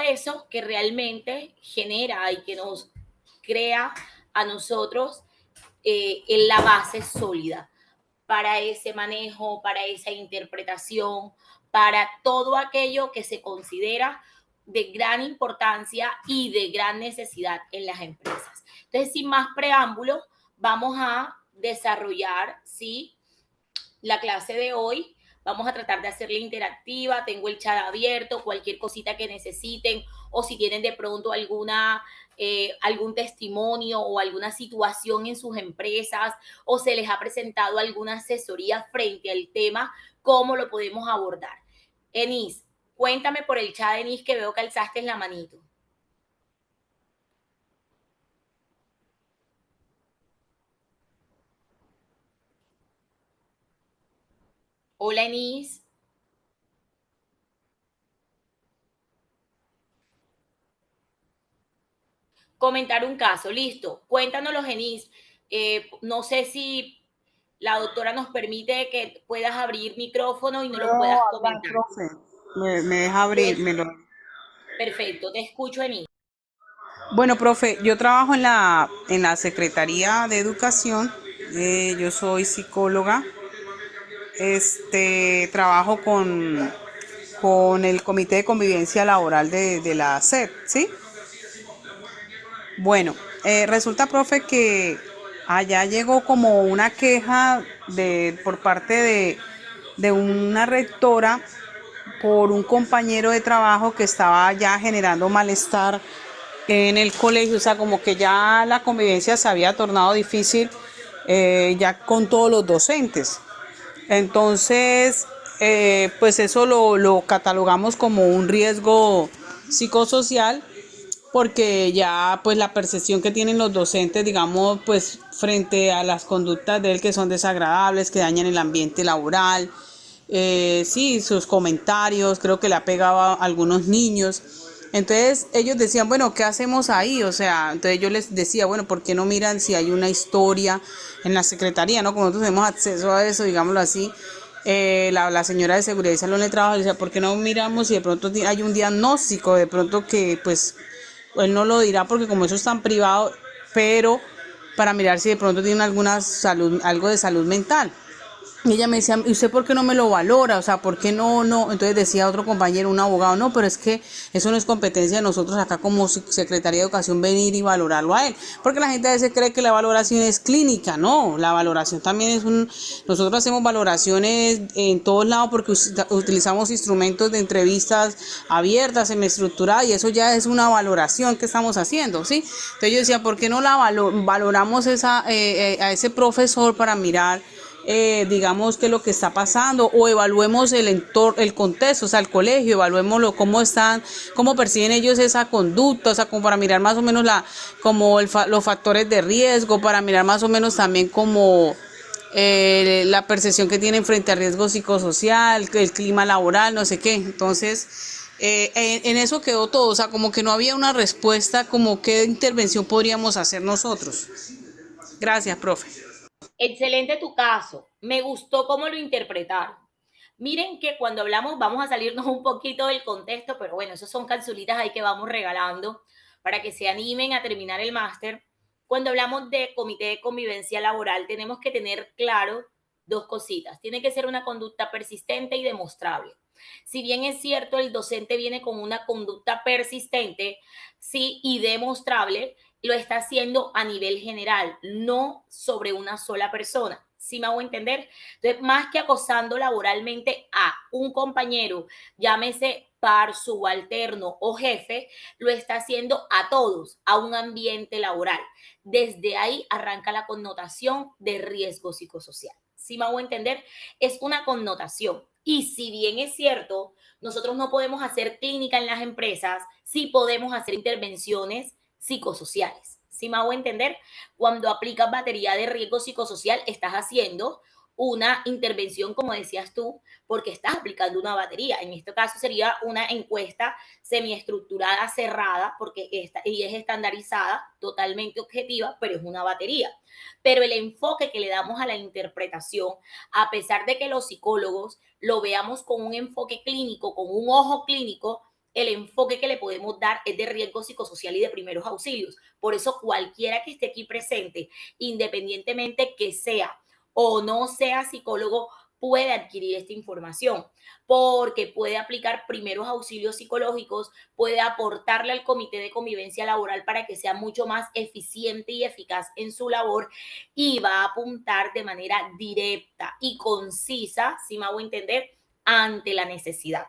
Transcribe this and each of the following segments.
eso que realmente genera y que nos crea a nosotros en la base sólida para ese manejo, para esa interpretación, para todo aquello que se considera de gran importancia y de gran necesidad en las empresas. Entonces, sin más preámbulos, vamos a desarrollar, ¿sí?, la clase de hoy. Vamos a tratar de hacerla interactiva. Tengo el chat abierto, cualquier cosita que necesiten o si tienen de pronto algún testimonio o alguna situación en sus empresas o se les ha presentado alguna asesoría frente al tema, ¿cómo lo podemos abordar? Enis, cuéntame por el chat, Enis, que veo que alzaste la manito. Hola, Enis. Comentar un caso, listo. Cuéntanos, Enis. No sé si la doctora nos permite que puedas abrir micrófono y no lo Puedo puedas hablar, comentar. profe. Me deja abrir. Perfecto, te escucho, Enis. Bueno, profe, yo trabajo en la Secretaría de Educación. Yo soy psicóloga. Trabajo con el Comité de Convivencia Laboral de la SEP, ¿sí? Bueno, resulta, profe, que allá llegó como una queja por parte de una rectora por un compañero de trabajo que estaba ya generando malestar en el colegio, o sea, como que ya la convivencia se había tornado difícil ya con todos los docentes. Entonces, pues eso lo catalogamos como un riesgo psicosocial porque ya pues la percepción que tienen los docentes, digamos, pues frente a las conductas de él que son desagradables, que dañan el ambiente laboral, sí, sus comentarios, creo que le ha pegado a algunos niños. Entonces ellos decían, bueno, ¿qué hacemos ahí? O sea, entonces yo les decía, bueno, ¿por qué no miran si hay una historia en la secretaría, ¿no? Como nosotros tenemos acceso a eso, digámoslo así. La señora de seguridad y salud de trabajo decía, ¿por qué no miramos si de pronto hay un diagnóstico, de pronto que pues él no lo dirá porque como eso es tan privado, pero para mirar si de pronto tiene alguna salud, algo de salud mental? Y ella me decía, ¿y usted por qué no me lo valora? O sea, ¿por qué no? Entonces decía otro compañero, un abogado, no, pero es que eso no es competencia de nosotros acá como Secretaría de Educación venir y valorarlo a él. Porque la gente a veces cree que la valoración es clínica, no, la valoración también nosotros hacemos valoraciones en todos lados porque utilizamos instrumentos de entrevistas abiertas, semiestructuradas y eso ya es una valoración que estamos haciendo, ¿sí? Entonces yo decía, ¿por qué no valoramos a ese profesor para mirar digamos qué es lo que está pasando o evaluemos el entorno, el contexto, o sea, el colegio, evaluémoslo, cómo perciben ellos esa conducta, o sea, como para mirar más o menos los factores de riesgo, para mirar más o menos también como la percepción que tienen frente al riesgo psicosocial, el clima laboral, no sé qué. Entonces, en eso quedó todo, o sea, como que no había una respuesta, como qué intervención podríamos hacer nosotros. Gracias, profe. Excelente tu caso. Me gustó cómo lo interpretaron. Miren que cuando hablamos, vamos a salirnos un poquito del contexto, pero bueno, esos son capsulitas ahí que vamos regalando para que se animen a terminar el máster. Cuando hablamos de comité de convivencia laboral, tenemos que tener claro dos cositas. Tiene que ser una conducta persistente y demostrable. Si bien es cierto, el docente viene con una conducta persistente, sí, y demostrable, lo está haciendo a nivel general, no sobre una sola persona. ¿Sí me hago entender? Entonces, más que acosando laboralmente a un compañero, llámese par, subalterno o jefe, lo está haciendo a todos, a un ambiente laboral. Desde ahí arranca la connotación de riesgo psicosocial. ¿Sí me hago entender? Es una connotación. Y si bien es cierto, nosotros no podemos hacer clínica en las empresas, sí podemos hacer intervenciones psicosociales. ¿Sí me hago entender? Cuando aplicas batería de riesgo psicosocial, estás haciendo una intervención, como decías tú, porque estás aplicando una batería. En este caso sería una encuesta semiestructurada cerrada, porque y es estandarizada, totalmente objetiva, pero es una batería. Pero el enfoque que le damos a la interpretación, a pesar de que los psicólogos lo veamos con un enfoque clínico, con un ojo clínico, el enfoque que le podemos dar es de riesgo psicosocial y de primeros auxilios. Por eso cualquiera que esté aquí presente, independientemente que sea o no sea psicólogo, puede adquirir esta información, porque puede aplicar primeros auxilios psicológicos, puede aportarle al comité de convivencia laboral para que sea mucho más eficiente y eficaz en su labor, y va a apuntar de manera directa y concisa, si me hago entender, ante la necesidad.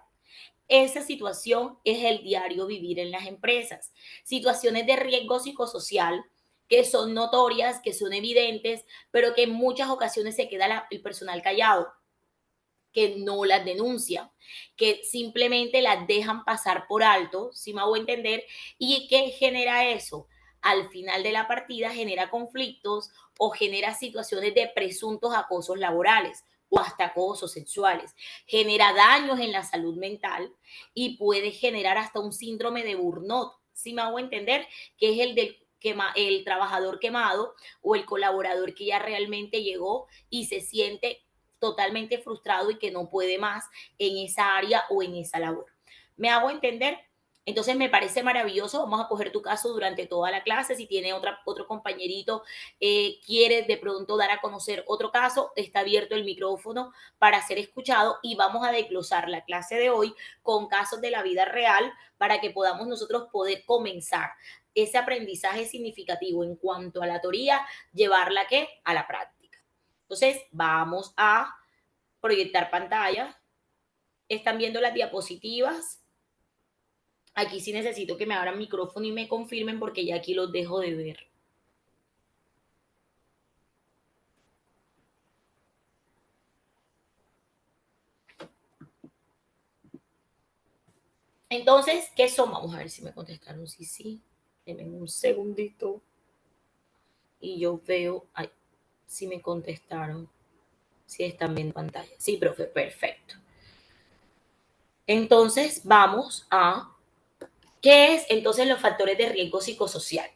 Esa situación es el diario vivir en las empresas. Situaciones de riesgo psicosocial que son notorias, que son evidentes, pero que en muchas ocasiones se queda el personal callado, que no las denuncian, que simplemente las dejan pasar por alto, si me hago entender. ¿Y qué genera eso? Al final de la partida genera conflictos o genera situaciones de presuntos acosos laborales o hasta acosos sexuales, genera daños en la salud mental y puede generar hasta un síndrome de burnout, si me hago entender, que es el trabajador quemado o el colaborador que ya realmente llegó y se siente totalmente frustrado y que no puede más en esa área o en esa labor. ¿Me hago entender? Entonces me parece maravilloso. Vamos a coger tu caso durante toda la clase. Si tiene otro compañerito, quiere de pronto dar a conocer otro caso, está abierto el micrófono para ser escuchado y vamos a desglosar la clase de hoy con casos de la vida real para que podamos nosotros poder comenzar ese aprendizaje significativo en cuanto a la teoría, llevarla ¿qué? A la práctica. Entonces, vamos a proyectar pantalla. ¿Están viendo las diapositivas? Aquí sí necesito que me abran micrófono y me confirmen porque ya aquí los dejo de ver. Entonces, ¿qué son? Vamos a ver si me contestaron. Sí, sí. Denme un segundito. Y yo veo, ay, si me contestaron. Si están viendo pantalla. Sí, profe, perfecto. Entonces, vamos a ¿qué es entonces los factores de riesgo psicosocial?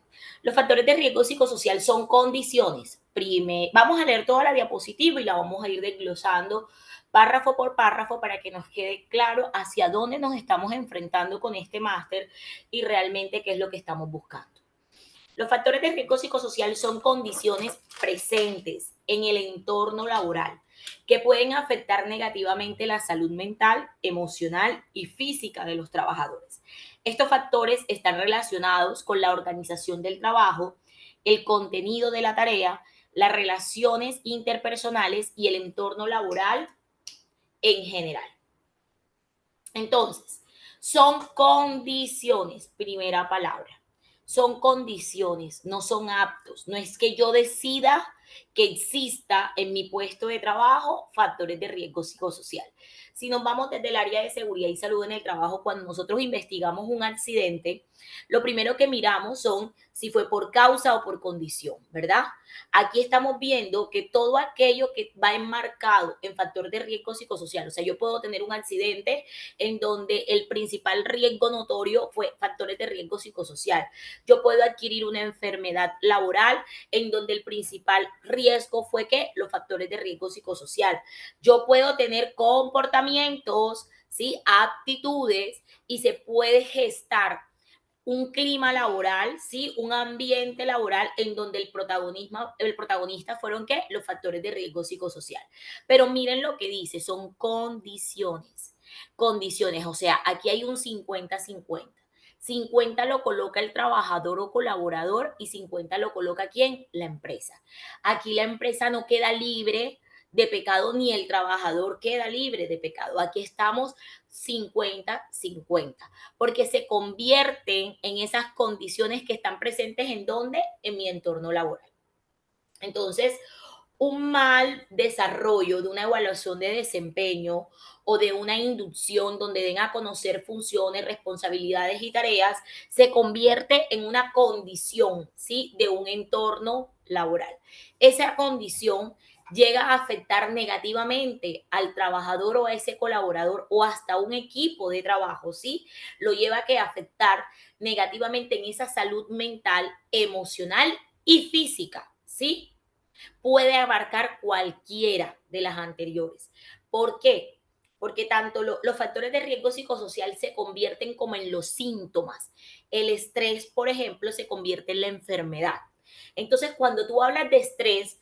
Los factores de riesgo psicosocial son condiciones. Vamos a leer toda la diapositiva y la vamos a ir desglosando párrafo por párrafo para que nos quede claro hacia dónde nos estamos enfrentando con este máster y realmente qué es lo que estamos buscando. Los factores de riesgo psicosocial son condiciones presentes en el entorno laboral que pueden afectar negativamente la salud mental, emocional y física de los trabajadores. Estos factores están relacionados con la organización del trabajo, el contenido de la tarea, las relaciones interpersonales y el entorno laboral en general. Entonces, son condiciones, primera palabra. Son condiciones, no son aptos. No es que yo decida que exista en mi puesto de trabajo factores de riesgo psicosocial. Si nos vamos desde el área de seguridad y salud en el trabajo, cuando nosotros investigamos un accidente, lo primero que miramos son si fue por causa o por condición, ¿verdad? Aquí estamos viendo que todo aquello que va enmarcado en factor de riesgo psicosocial, o sea, yo puedo tener un accidente en donde el principal riesgo notorio fue factores de riesgo psicosocial. Yo puedo adquirir una enfermedad laboral en donde el principal riesgo fue que los factores de riesgo psicosocial. Yo puedo tener comportamientos, ¿sí? Aptitudes y se puede gestar un clima laboral, ¿sí? Un ambiente laboral en donde el protagonista fueron ¿qué? Los factores de riesgo psicosocial. Pero miren lo que dice, son condiciones. Condiciones, o sea, aquí hay un 50-50. 50 lo coloca el trabajador o colaborador y 50 lo coloca ¿quién? La empresa. Aquí la empresa no queda libre de pecado ni el trabajador queda libre de pecado. Aquí estamos 50-50 porque se convierten en esas condiciones que están presentes en donde, en mi entorno laboral. Entonces, un mal desarrollo de una evaluación de desempeño o de una inducción donde den a conocer funciones, responsabilidades y tareas, se convierte en una condición, ¿sí? De un entorno laboral. Esa condición llega a afectar negativamente al trabajador o a ese colaborador o hasta un equipo de trabajo, ¿sí? Lo lleva a afectar negativamente en esa salud mental, emocional y física, ¿sí? Puede abarcar cualquiera de las anteriores. ¿Por qué? porque tanto los factores de riesgo psicosocial se convierten como en los síntomas. El estrés, por ejemplo, se convierte en la enfermedad. Entonces, cuando tú hablas de estrés,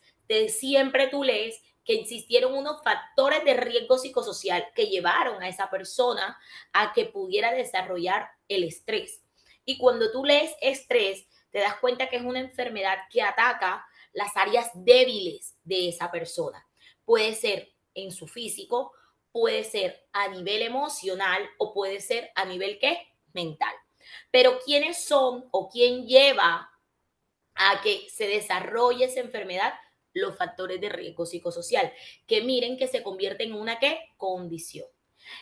siempre tú lees que existieron unos factores de riesgo psicosocial que llevaron a esa persona a que pudiera desarrollar el estrés. Y cuando tú lees estrés, te das cuenta que es una enfermedad que ataca las áreas débiles de esa persona. Puede ser en su físico, puede ser a nivel emocional o puede ser a nivel ¿qué? Mental. Pero ¿quiénes son o quién lleva a que se desarrolle esa enfermedad? Los factores de riesgo psicosocial, que miren que se convierte en una ¿qué? Condición.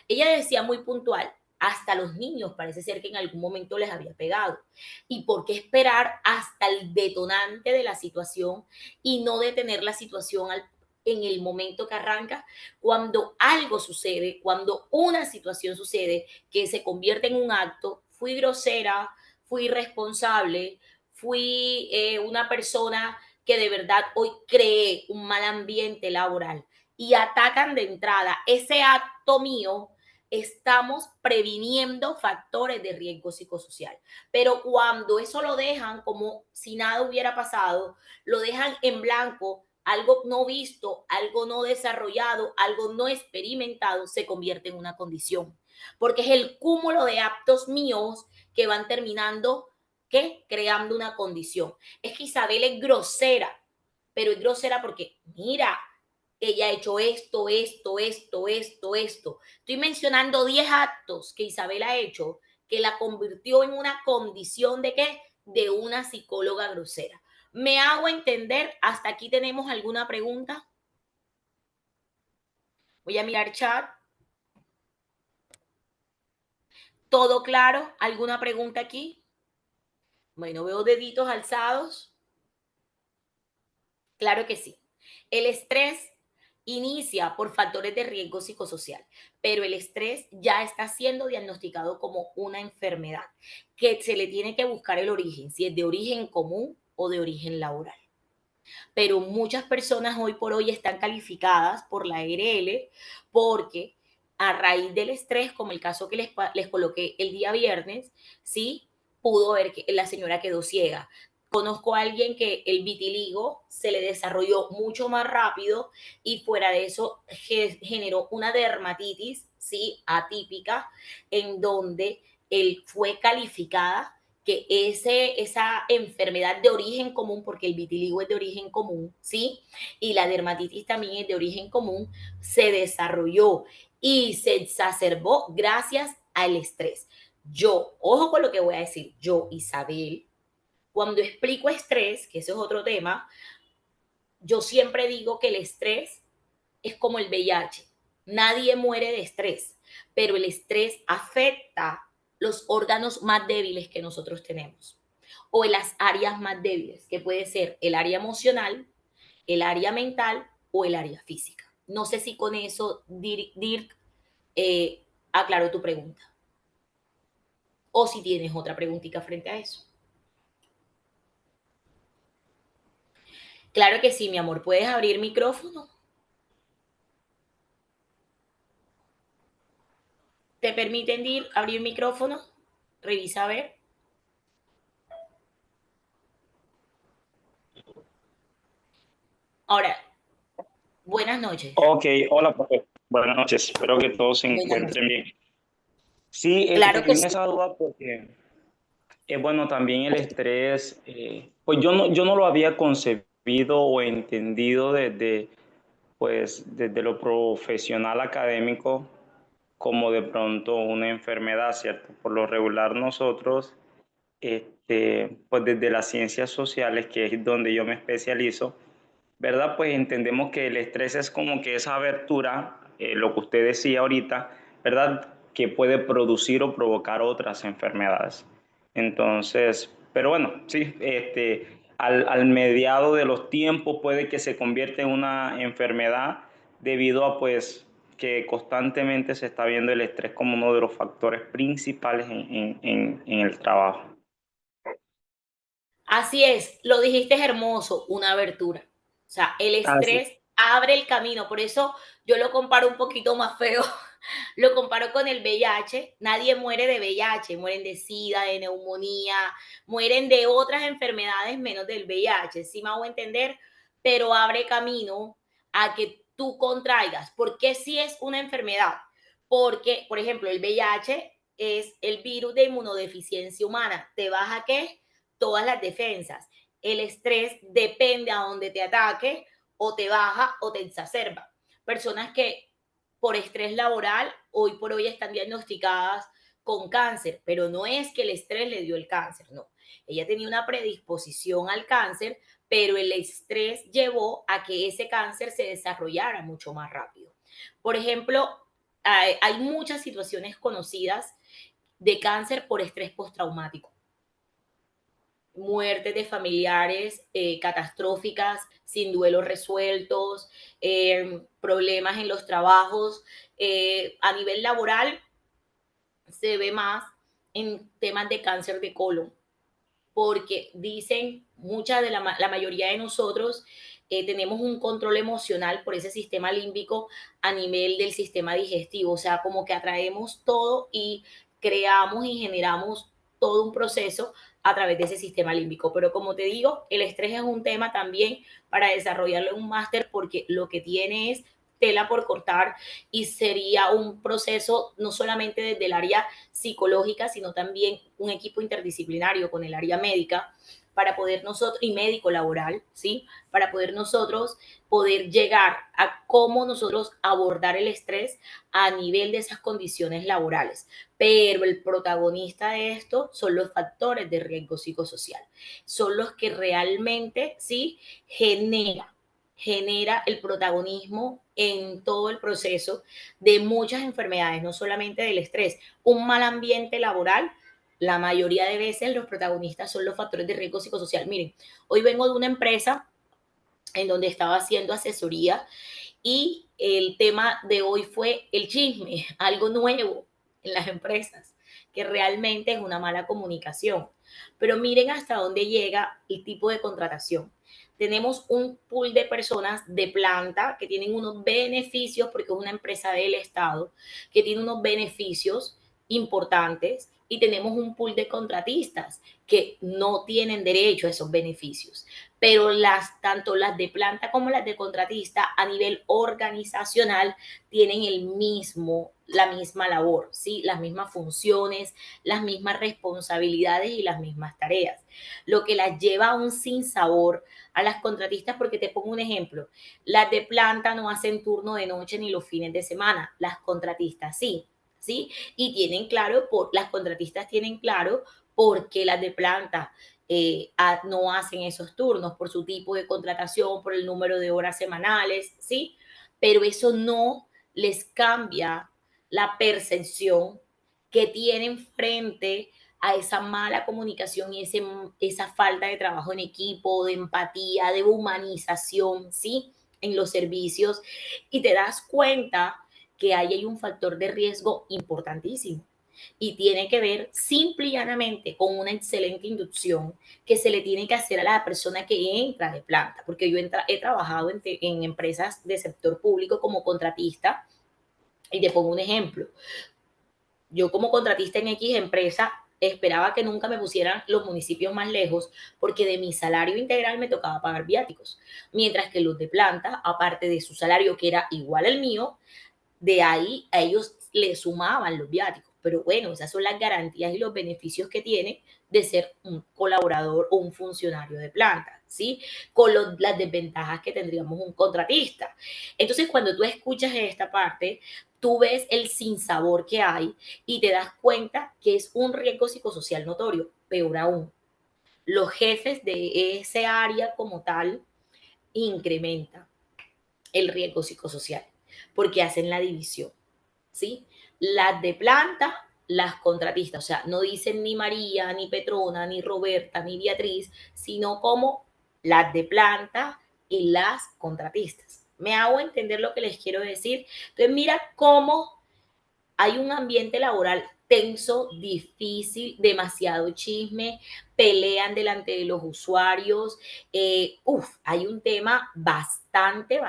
Ella decía muy puntual, hasta los niños parece ser que en algún momento les había pegado. ¿Y por qué esperar hasta el detonante de la situación y no detener la situación en el momento que arranca? Cuando algo sucede, cuando una situación sucede que se convierte en un acto, fui grosera, fui irresponsable, fui una persona que de verdad hoy creé un mal ambiente laboral y atacan de entrada ese acto mío, estamos previniendo factores de riesgo psicosocial. Pero cuando eso lo dejan como si nada hubiera pasado, lo dejan en blanco, algo no visto, algo no desarrollado, algo no experimentado, se convierte en una condición. Porque es el cúmulo de actos míos que van terminando, ¿qué? Creando una condición. Es que Isabel es grosera, pero es grosera porque, mira, ella ha hecho esto, esto, esto, esto, esto. Estoy mencionando 10 actos que Isabel ha hecho que la convirtió en una condición de qué? De una psicóloga grosera. ¿Me hago entender? ¿Hasta aquí tenemos alguna pregunta? Voy a mirar chat. ¿Todo claro? ¿Alguna pregunta aquí? Bueno, veo deditos alzados. Claro que sí. El estrés inicia por factores de riesgo psicosocial, pero el estrés ya está siendo diagnosticado como una enfermedad que se le tiene que buscar el origen, si es de origen común o de origen laboral. Pero muchas personas hoy por hoy están calificadas por la ARL porque a raíz del estrés, como el caso que les coloqué el día viernes, sí, pudo ver que la señora quedó ciega. Conozco a alguien que el vitiligo se le desarrolló mucho más rápido y fuera de eso generó una dermatitis, sí, atípica, en donde él fue calificada que esa enfermedad de origen común, porque el vitiligo es de origen común, ¿sí? Y la dermatitis también es de origen común, se desarrolló y se exacerbó gracias al estrés. Yo, ojo con lo que voy a decir, yo, Isabel, cuando explico estrés, que ese es otro tema, yo siempre digo que el estrés es como el VIH. Nadie muere de estrés, pero el estrés afecta los órganos más débiles que nosotros tenemos o en las áreas más débiles, que puede ser el área emocional, el área mental o el área física. No sé si con eso, Dirk, aclaro tu pregunta. O si tienes otra preguntita frente a eso. Claro que sí, mi amor. ¿Puedes abrir micrófono? ¿Te permiten abrir micrófono? Revisa a ver. Ahora, buenas noches. Ok, hola, profe. Buenas noches. Espero que todos se Buenas noches. encuentren bien. Sí, Claro que tenía sí. esa duda porque, bueno, también el estrés, pues yo no lo había concebido o entendido desde lo profesional académico como de pronto una enfermedad, ¿cierto? Por lo regular nosotros, pues desde las ciencias sociales, que es donde yo me especializo, ¿verdad? Pues entendemos que el estrés es como que esa abertura, lo que usted decía ahorita, ¿verdad? Que puede producir o provocar otras enfermedades. Entonces, pero bueno, sí, al mediado de los tiempos puede que se convierta en una enfermedad debido a pues que constantemente se está viendo el estrés como uno de los factores principales en el trabajo. Así es, lo dijiste hermoso, una abertura. O sea, el Ah, sí. estrés abre el camino. Por eso yo lo comparo un poquito más feo. Lo comparo con el VIH. Nadie muere de VIH, mueren de SIDA, de neumonía, mueren de otras enfermedades menos del VIH. ¿Sí me hago entender? Pero abre camino a que tú contraigas. ¿Por qué si es una enfermedad? Porque, por ejemplo, el VIH es el virus de inmunodeficiencia humana. ¿Te baja qué? Todas las defensas. El estrés depende a dónde te ataque, o te baja o te exacerba. Personas que por estrés laboral hoy por hoy están diagnosticadas con cáncer, pero no es que el estrés le dio el cáncer, no. Ella tenía una predisposición al cáncer, pero el estrés llevó a que ese cáncer se desarrollara mucho más rápido. Por ejemplo, hay muchas situaciones conocidas de cáncer por estrés postraumático, muertes de familiares catastróficas, sin duelos resueltos, problemas en los trabajos. A nivel laboral se ve más en temas de cáncer de colon, porque dicen mucha de la mayoría de nosotros tenemos un control emocional por ese sistema límbico a nivel del sistema digestivo, o sea, como que atraemos todo y creamos y generamos todo un proceso a través de ese sistema límbico. Pero como te digo, el estrés es un tema también para desarrollarlo en un máster porque lo que tiene es tela por cortar y sería un proceso no solamente desde el área psicológica, sino también un equipo interdisciplinario con el área médica para poder nosotros, y médico laboral, ¿sí? Para poder nosotros poder llegar a cómo nosotros abordar el estrés a nivel de esas condiciones laborales. Pero el protagonista de esto son los factores de riesgo psicosocial. Son los que realmente, ¿sí? Genera el protagonismo en todo el proceso de muchas enfermedades, no solamente del estrés. Un mal ambiente laboral, la mayoría de veces los protagonistas son los factores de riesgo psicosocial. Miren, hoy vengo de una empresa en donde estaba haciendo asesoría y el tema de hoy fue el chisme, algo nuevo en las empresas, que realmente es una mala comunicación. Pero miren hasta dónde llega el tipo de contratación. Tenemos un pool de personas de planta que tienen unos beneficios, porque es una empresa del Estado, que tiene unos beneficios importantes, y tenemos un pool de contratistas que no tienen derecho a esos beneficios. Pero tanto las de planta como las de contratista a nivel organizacional tienen la misma labor, ¿sí? Las mismas funciones, las mismas responsabilidades y las mismas tareas. Lo que las lleva a un sinsabor a las contratistas, porque te pongo un ejemplo, las de planta no hacen turno de noche ni los fines de semana, las contratistas sí, ¿sí? Y tienen claro, las contratistas tienen claro por qué las de planta no hacen esos turnos por su tipo de contratación, por el número de horas semanales, ¿sí? Pero eso no les cambia la percepción que tienen frente a esa mala comunicación y esa falta de trabajo en equipo, de empatía, de humanización, ¿sí? En los servicios. Y te das cuenta que ahí hay un factor de riesgo importantísimo y tiene que ver simple y llanamente con una excelente inducción que se le tiene que hacer a la persona que entra de planta, porque yo he trabajado en empresas de sector público como contratista y te pongo un ejemplo. Yo como contratista en X empresa esperaba que nunca me pusieran los municipios más lejos porque de mi salario integral me tocaba pagar viáticos, mientras que los de planta, aparte de su salario que era igual al mío, de ahí a ellos le sumaban los viáticos. Pero bueno, esas son las garantías y los beneficios que tiene de ser un colaborador o un funcionario de planta, ¿sí? Con las desventajas que tendríamos un contratista. Entonces, cuando tú escuchas esta parte, tú ves el sinsabor que hay y te das cuenta que es un riesgo psicosocial notorio. Peor aún, los jefes de ese área como tal incrementan el riesgo psicosocial porque hacen la división, ¿sí? Las de planta, las contratistas, o sea, no dicen ni María, ni Petrona, ni Roberta, ni Beatriz, sino como las de planta y las contratistas. ¿Me hago entender lo que les quiero decir? Entonces, mira cómo hay un ambiente laboral tenso, difícil, demasiado chisme, pelean delante de los usuarios. Hay un tema bastante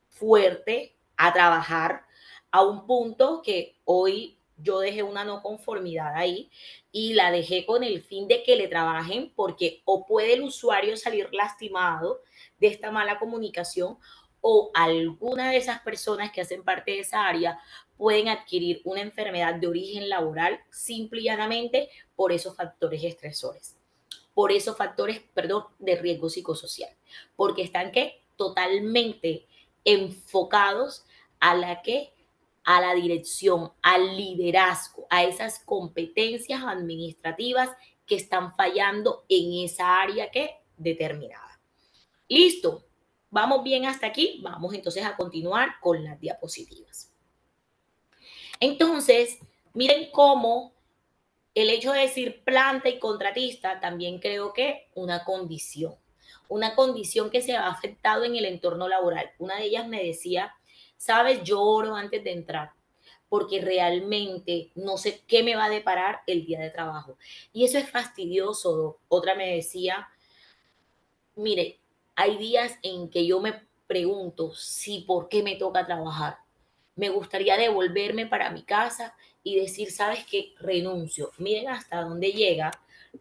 fuerte a trabajar, a un punto que hoy yo dejé una no conformidad ahí y la dejé con el fin de que le trabajen, porque o puede el usuario salir lastimado de esta mala comunicación, o alguna de esas personas que hacen parte de esa área pueden adquirir una enfermedad de origen laboral simple y llanamente por esos factores estresores, por esos factores, perdón, de riesgo psicosocial, porque están que totalmente enfocados a la que a la dirección, al liderazgo, a esas competencias administrativas que están fallando en esa área que determinada. Listo, vamos bien hasta aquí, vamos entonces a continuar con las diapositivas. Entonces, miren cómo el hecho de decir planta y contratista también creo que una condición que se ha afectado en el entorno laboral. Una de ellas me decía, sabes, yo oro antes de entrar porque realmente no sé qué me va a deparar el día de trabajo. Y eso es fastidioso. Otra me decía, mire, hay días en que yo me pregunto si por qué me toca trabajar. Me gustaría devolverme para mi casa y decir, ¿sabes qué? Renuncio. Miren hasta dónde llega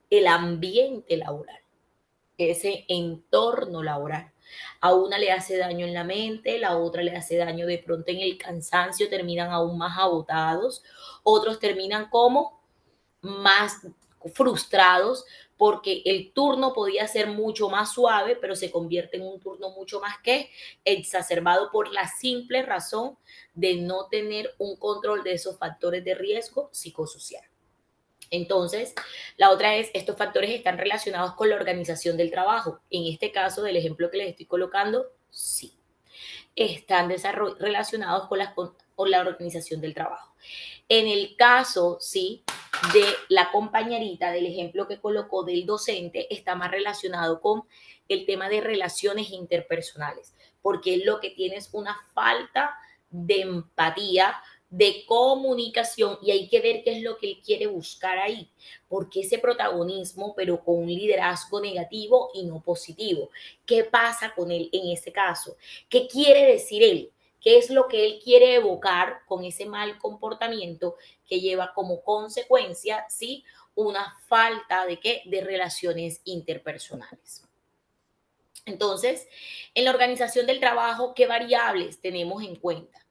el ambiente laboral, ese entorno laboral. A una le hace daño en la mente, la otra le hace daño de pronto en el cansancio, terminan aún más agotados, otros terminan como más frustrados porque el turno podía ser mucho más suave, pero se convierte en un turno mucho más que exacerbado por la simple razón de no tener un control de esos factores de riesgo psicosocial. Entonces, la otra es, estos factores están relacionados con la organización del trabajo. En este caso, del ejemplo que les estoy colocando, sí están relacionados con la organización del trabajo. En el caso, sí, de la compañerita, del ejemplo que colocó del docente, está más relacionado con el tema de relaciones interpersonales, porque lo que tiene es una falta de empatía, de comunicación, y hay que ver qué es lo que él quiere buscar ahí, porque ese protagonismo, pero con un liderazgo negativo y no positivo. ¿Qué pasa con él en ese caso? ¿Qué quiere decir él? ¿Qué es lo que él quiere evocar con ese mal comportamiento que lleva como consecuencia, sí, una falta de qué? De relaciones interpersonales. Entonces, en la organización del trabajo, ¿qué variables tenemos en cuenta?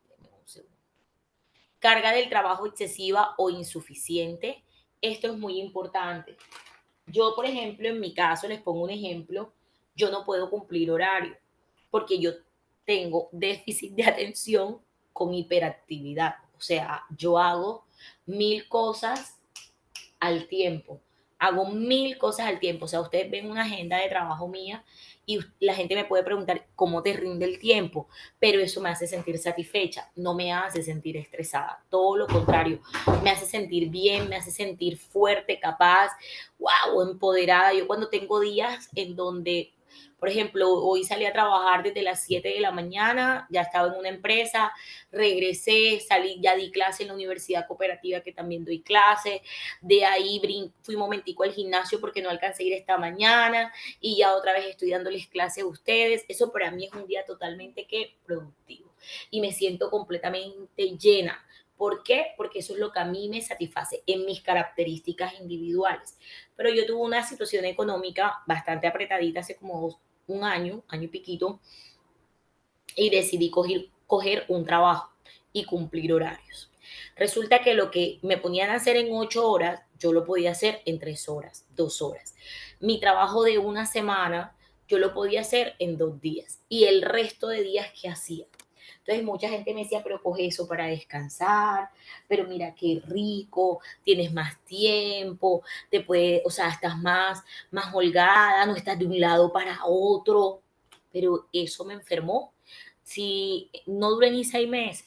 Carga del trabajo excesiva o insuficiente. Esto es muy importante. Yo, por ejemplo, en mi caso, les pongo un ejemplo, yo no puedo cumplir horario porque yo tengo déficit de atención con hiperactividad. O sea, yo hago 1000 cosas al tiempo. Hago 1000 cosas al tiempo. O sea, ustedes ven una agenda de trabajo mía y la gente me puede preguntar cómo te rinde el tiempo, pero eso me hace sentir satisfecha, no me hace sentir estresada. Todo lo contrario, me hace sentir bien, me hace sentir fuerte, capaz, wow, empoderada. Yo cuando tengo días en donde, por ejemplo, hoy salí a trabajar desde las 7 de la mañana, ya estaba en una empresa, regresé, salí, ya di clase en la universidad cooperativa que también doy clase, de ahí fui un momentico al gimnasio porque no alcancé a ir esta mañana y ya otra vez estoy dándoles clase a ustedes. Eso para mí es un día totalmente que productivo y me siento completamente llena. ¿Por qué? Porque eso es lo que a mí me satisface en mis características individuales. Pero yo tuve una situación económica bastante apretadita hace como un año, año y piquito, y decidí coger un trabajo y cumplir horarios. Resulta que lo que me ponían a hacer en 8 horas, yo lo podía hacer en 3 horas, 2 horas. Mi trabajo de una semana, yo lo podía hacer en 2 días. Y el resto de días, ¿qué hacía? Entonces mucha gente me decía, pero coge eso para descansar, pero mira qué rico, tienes más tiempo, te puede, o sea, estás más holgada, no estás de un lado para otro. Pero eso me enfermó. Si no duré ni 6 meses,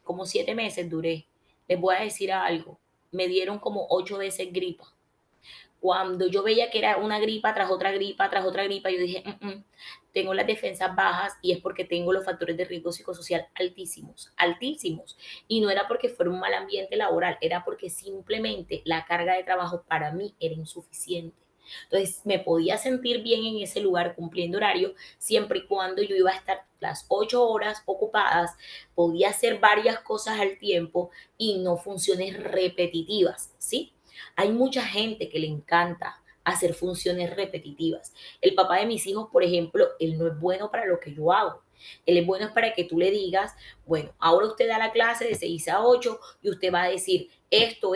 como 7 meses duré, les voy a decir algo, me dieron como 8 veces gripa. Cuando yo veía que era una gripa tras otra gripa, tras otra gripa, yo dije, tengo las defensas bajas y es porque tengo los factores de riesgo psicosocial altísimos, altísimos. Y no era porque fuera un mal ambiente laboral, era porque simplemente la carga de trabajo para mí era insuficiente. Entonces me podía sentir bien en ese lugar cumpliendo horario siempre y cuando yo iba a estar las 8 horas ocupadas, podía hacer varias cosas al tiempo y no funciones repetitivas, ¿sí? Hay mucha gente que le encanta hacer funciones repetitivas. El papá de mis hijos, por ejemplo, él no es bueno para lo que yo hago. Él es bueno para que tú le digas, bueno, ahora usted da la clase de 6 a 8 y usted va a decir esto,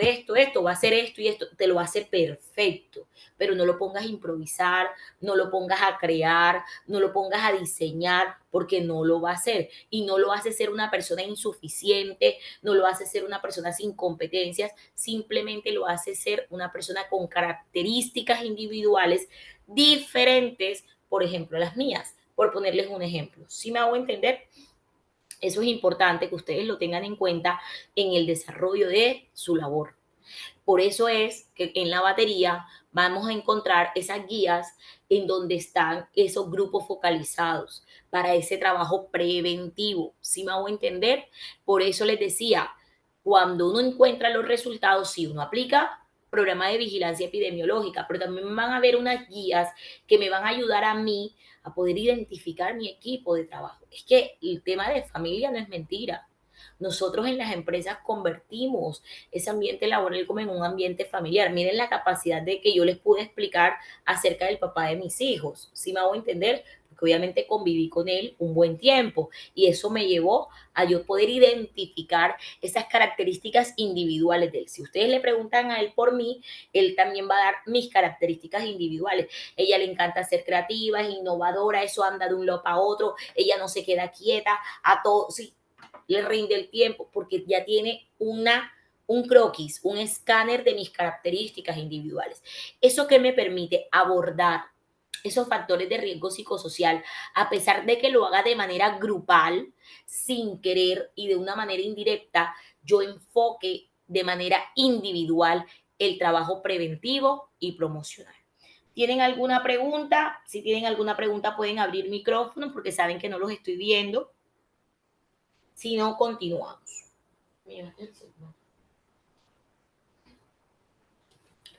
va a hacer esto y esto, te lo hace perfecto, pero no lo pongas a improvisar, no lo pongas a crear, no lo pongas a diseñar, porque no lo va a hacer y no lo hace ser una persona insuficiente, no lo hace ser una persona sin competencias, simplemente lo hace ser una persona con características individuales diferentes, por ejemplo, las mías, por ponerles un ejemplo. ¿Sí me hago entender? Eso es importante que ustedes lo tengan en cuenta en el desarrollo de su labor. Por eso es que en la batería vamos a encontrar esas guías en donde están esos grupos focalizados para ese trabajo preventivo. ¿Sí me hago entender? Por eso les decía, cuando uno encuentra los resultados, si uno aplica programa de vigilancia epidemiológica, pero también van a haber unas guías que me van a ayudar a mí a poder identificar mi equipo de trabajo. Es que el tema de familia no es mentira. Nosotros en las empresas convertimos ese ambiente laboral como en un ambiente familiar. Miren la capacidad de que yo les pude explicar acerca del papá de mis hijos. ¿Sí me hago entender? Porque obviamente conviví con él un buen tiempo y eso me llevó a yo poder identificar esas características individuales de él. Si ustedes le preguntan a él por mí, él también va a dar mis características individuales. Ella le encanta ser creativa, es innovadora, eso anda de un lado para otro, ella no se queda quieta, a todo, sí, le rinde el tiempo porque ya tiene un croquis, un escáner de mis características individuales. Eso que me permite abordar esos factores de riesgo psicosocial, a pesar de que lo haga de manera grupal, sin querer y de una manera indirecta, yo enfoque de manera individual el trabajo preventivo y promocional. ¿Tienen alguna pregunta? Si tienen alguna pregunta pueden abrir micrófono porque saben que no los estoy viendo. Si no, continuamos.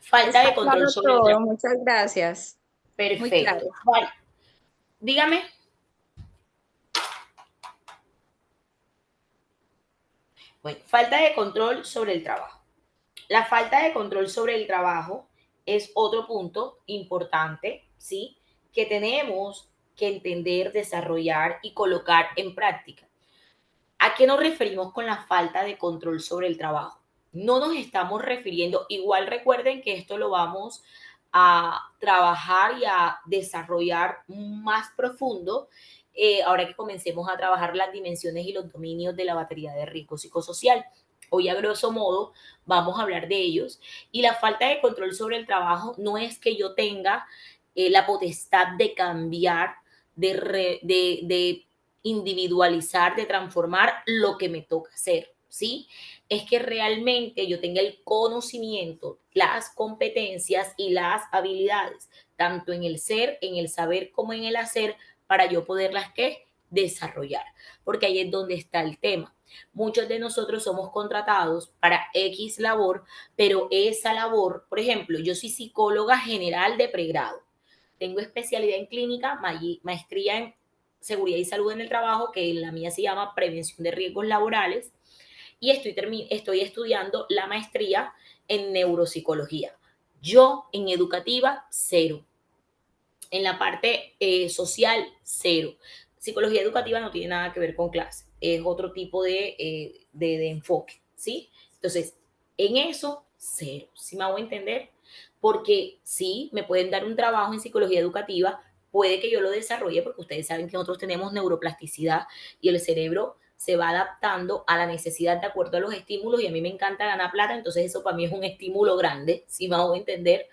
Falta Está de control claro sobre el todo, trabajo. muchas gracias. Muy Perfecto. claro. Vale. Dígame. Bueno, falta de control sobre el trabajo. La falta de control sobre el trabajo es otro punto importante, ¿sí? Que tenemos que entender, desarrollar y colocar en práctica. ¿A qué nos referimos con la falta de control sobre el trabajo? No nos estamos refiriendo, igual recuerden que esto lo vamos a trabajar y a desarrollar más profundo ahora que comencemos a trabajar las dimensiones y los dominios de la batería de riesgo psicosocial. Hoy a grosso modo vamos a hablar de ellos y la falta de control sobre el trabajo no es que yo tenga la potestad de cambiar, de individualizar, de transformar lo que me toca hacer, ¿sí? Es que realmente yo tenga el conocimiento, las competencias y las habilidades, tanto en el ser, en el saber como en el hacer, para yo poderlas ¿qué? Desarrollar, porque ahí es donde está el tema. Muchos de nosotros somos contratados para X labor, pero esa labor, por ejemplo, yo soy psicóloga general de pregrado, tengo especialidad en clínica, maestría en seguridad y salud en el trabajo, que la mía se llama prevención de riesgos laborales, y estoy estudiando la maestría en neuropsicología. Yo en educativa, cero. En la parte social, cero. Psicología educativa no tiene nada que ver con clase, es otro tipo de enfoque, ¿sí? Entonces, en eso, cero. ¿Sí me hago entender? Porque sí, me pueden dar un trabajo en psicología educativa, puede que yo lo desarrolle, porque ustedes saben que nosotros tenemos neuroplasticidad y el cerebro se va adaptando a la necesidad de acuerdo a los estímulos y a mí me encanta ganar plata, entonces eso para mí es un estímulo grande, si me hago entender,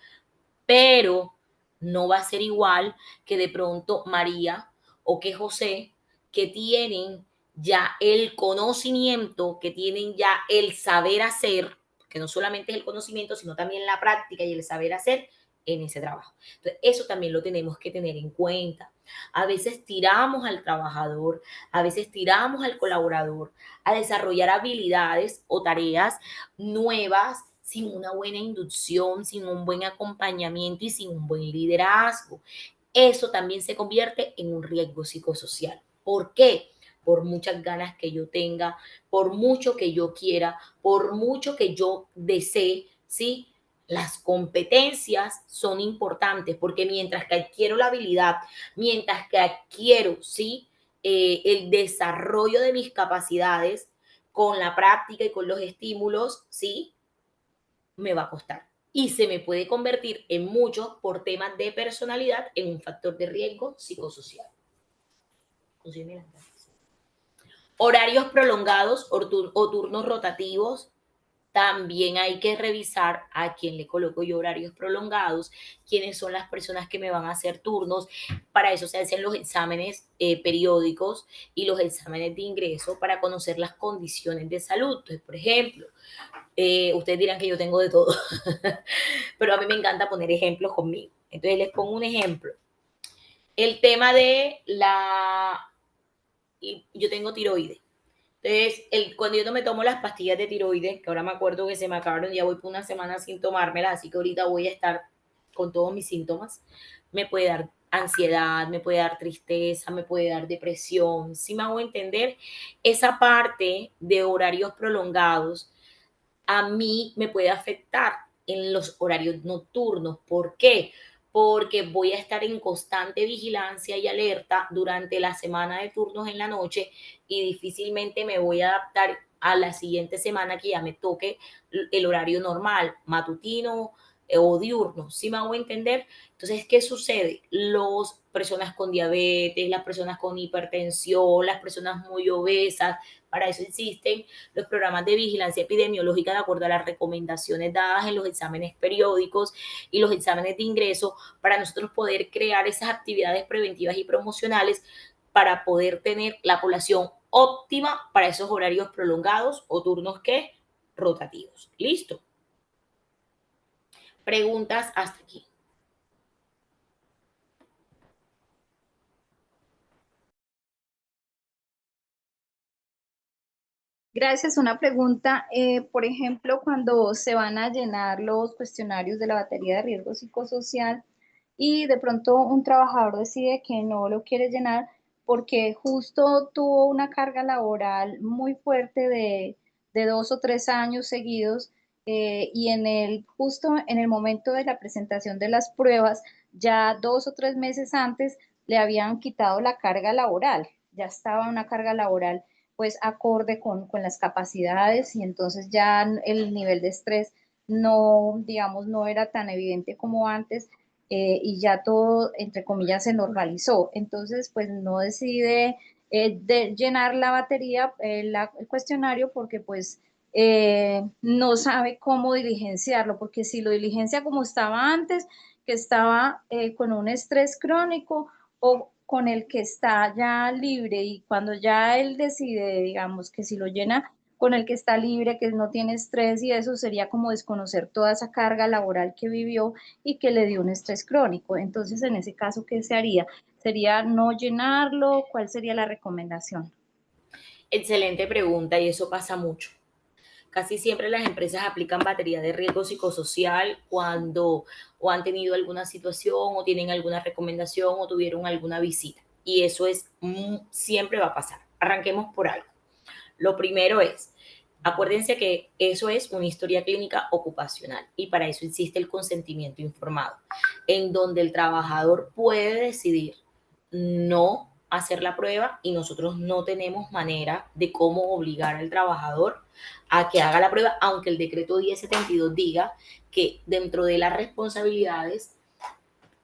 pero no va a ser igual que de pronto María o que José, que tienen ya el conocimiento, que tienen ya el saber hacer, que no solamente es el conocimiento, sino también la práctica y el saber hacer en ese trabajo. Entonces, eso también lo tenemos que tener en cuenta. A veces tiramos al trabajador, a veces tiramos al colaborador a desarrollar habilidades o tareas nuevas sin una buena inducción, sin un buen acompañamiento y sin un buen liderazgo. Eso también se convierte en un riesgo psicosocial. ¿Por qué? Por muchas ganas que yo tenga, por mucho que yo quiera, por mucho que yo desee, ¿sí? Las competencias son importantes porque mientras que adquiero la habilidad, mientras que adquiero, ¿sí? El desarrollo de mis capacidades con la práctica y con los estímulos, ¿sí? Me va a costar. Y se me puede convertir en mucho por temas de personalidad en un factor de riesgo psicosocial. Horarios prolongados o turnos rotativos. También hay que revisar a quién le coloco yo horarios prolongados, quiénes son las personas que me van a hacer turnos. Para eso se hacen los exámenes periódicos y los exámenes de ingreso para conocer las condiciones de salud. Entonces, por ejemplo, ustedes dirán que yo tengo de todo, pero a mí me encanta poner ejemplos conmigo. Entonces les pongo un ejemplo. El tema de yo tengo tiroides. Entonces, cuando yo no me tomo las pastillas de tiroides, que ahora me acuerdo que se me acabaron, ya voy por una semana sin tomármelas, así que ahorita voy a estar con todos mis síntomas, me puede dar ansiedad, me puede dar tristeza, me puede dar depresión. Si me hago entender, esa parte de horarios prolongados a mí me puede afectar en los horarios nocturnos. ¿Por qué? Porque voy a estar en constante vigilancia y alerta durante la semana de turnos en la noche y difícilmente me voy a adaptar a la siguiente semana que ya me toque el horario normal, matutino o diurno. ¿Sí me hago entender? Entonces, ¿qué sucede? Las personas con diabetes, las personas con hipertensión, las personas muy obesas, para eso existen los programas de vigilancia epidemiológica de acuerdo a las recomendaciones dadas en los exámenes periódicos y los exámenes de ingreso para nosotros poder crear esas actividades preventivas y promocionales para poder tener la población óptima para esos horarios prolongados o turnos que rotativos. ¿Listo? Preguntas hasta aquí. Gracias. Una pregunta, por ejemplo, cuando se van a llenar los cuestionarios de la batería de riesgo psicosocial y de pronto un trabajador decide que no lo quiere llenar porque justo tuvo una carga laboral muy fuerte de 2 o 3 años seguidos y justo en el momento de la presentación de las pruebas, ya 2 o 3 meses antes le habían quitado la carga laboral, ya estaba una carga laboral pues acorde con las capacidades y entonces ya el nivel de estrés no, digamos, no era tan evidente como antes y ya todo, entre comillas, se normalizó. Entonces, pues no decide de llenar la batería, el cuestionario, porque pues no sabe cómo diligenciarlo, porque si lo diligencia como estaba antes, que estaba con un estrés crónico o con el que está ya libre y cuando ya él decide, digamos, que si lo llena con el que está libre, que no tiene estrés y eso sería como desconocer toda esa carga laboral que vivió y que le dio un estrés crónico. Entonces, en ese caso, ¿qué se haría? ¿Sería no llenarlo? ¿Cuál sería la recomendación? Excelente pregunta y eso pasa mucho. Casi siempre las empresas aplican batería de riesgo psicosocial cuando o han tenido alguna situación o tienen alguna recomendación o tuvieron alguna visita. Y eso siempre va a pasar. Arranquemos por algo. Lo primero es, acuérdense que eso es una historia clínica ocupacional y para eso existe el consentimiento informado, en donde el trabajador puede decidir no hacer la prueba y nosotros no tenemos manera de cómo obligar al trabajador a que haga la prueba, aunque el decreto 1072 diga que dentro de las responsabilidades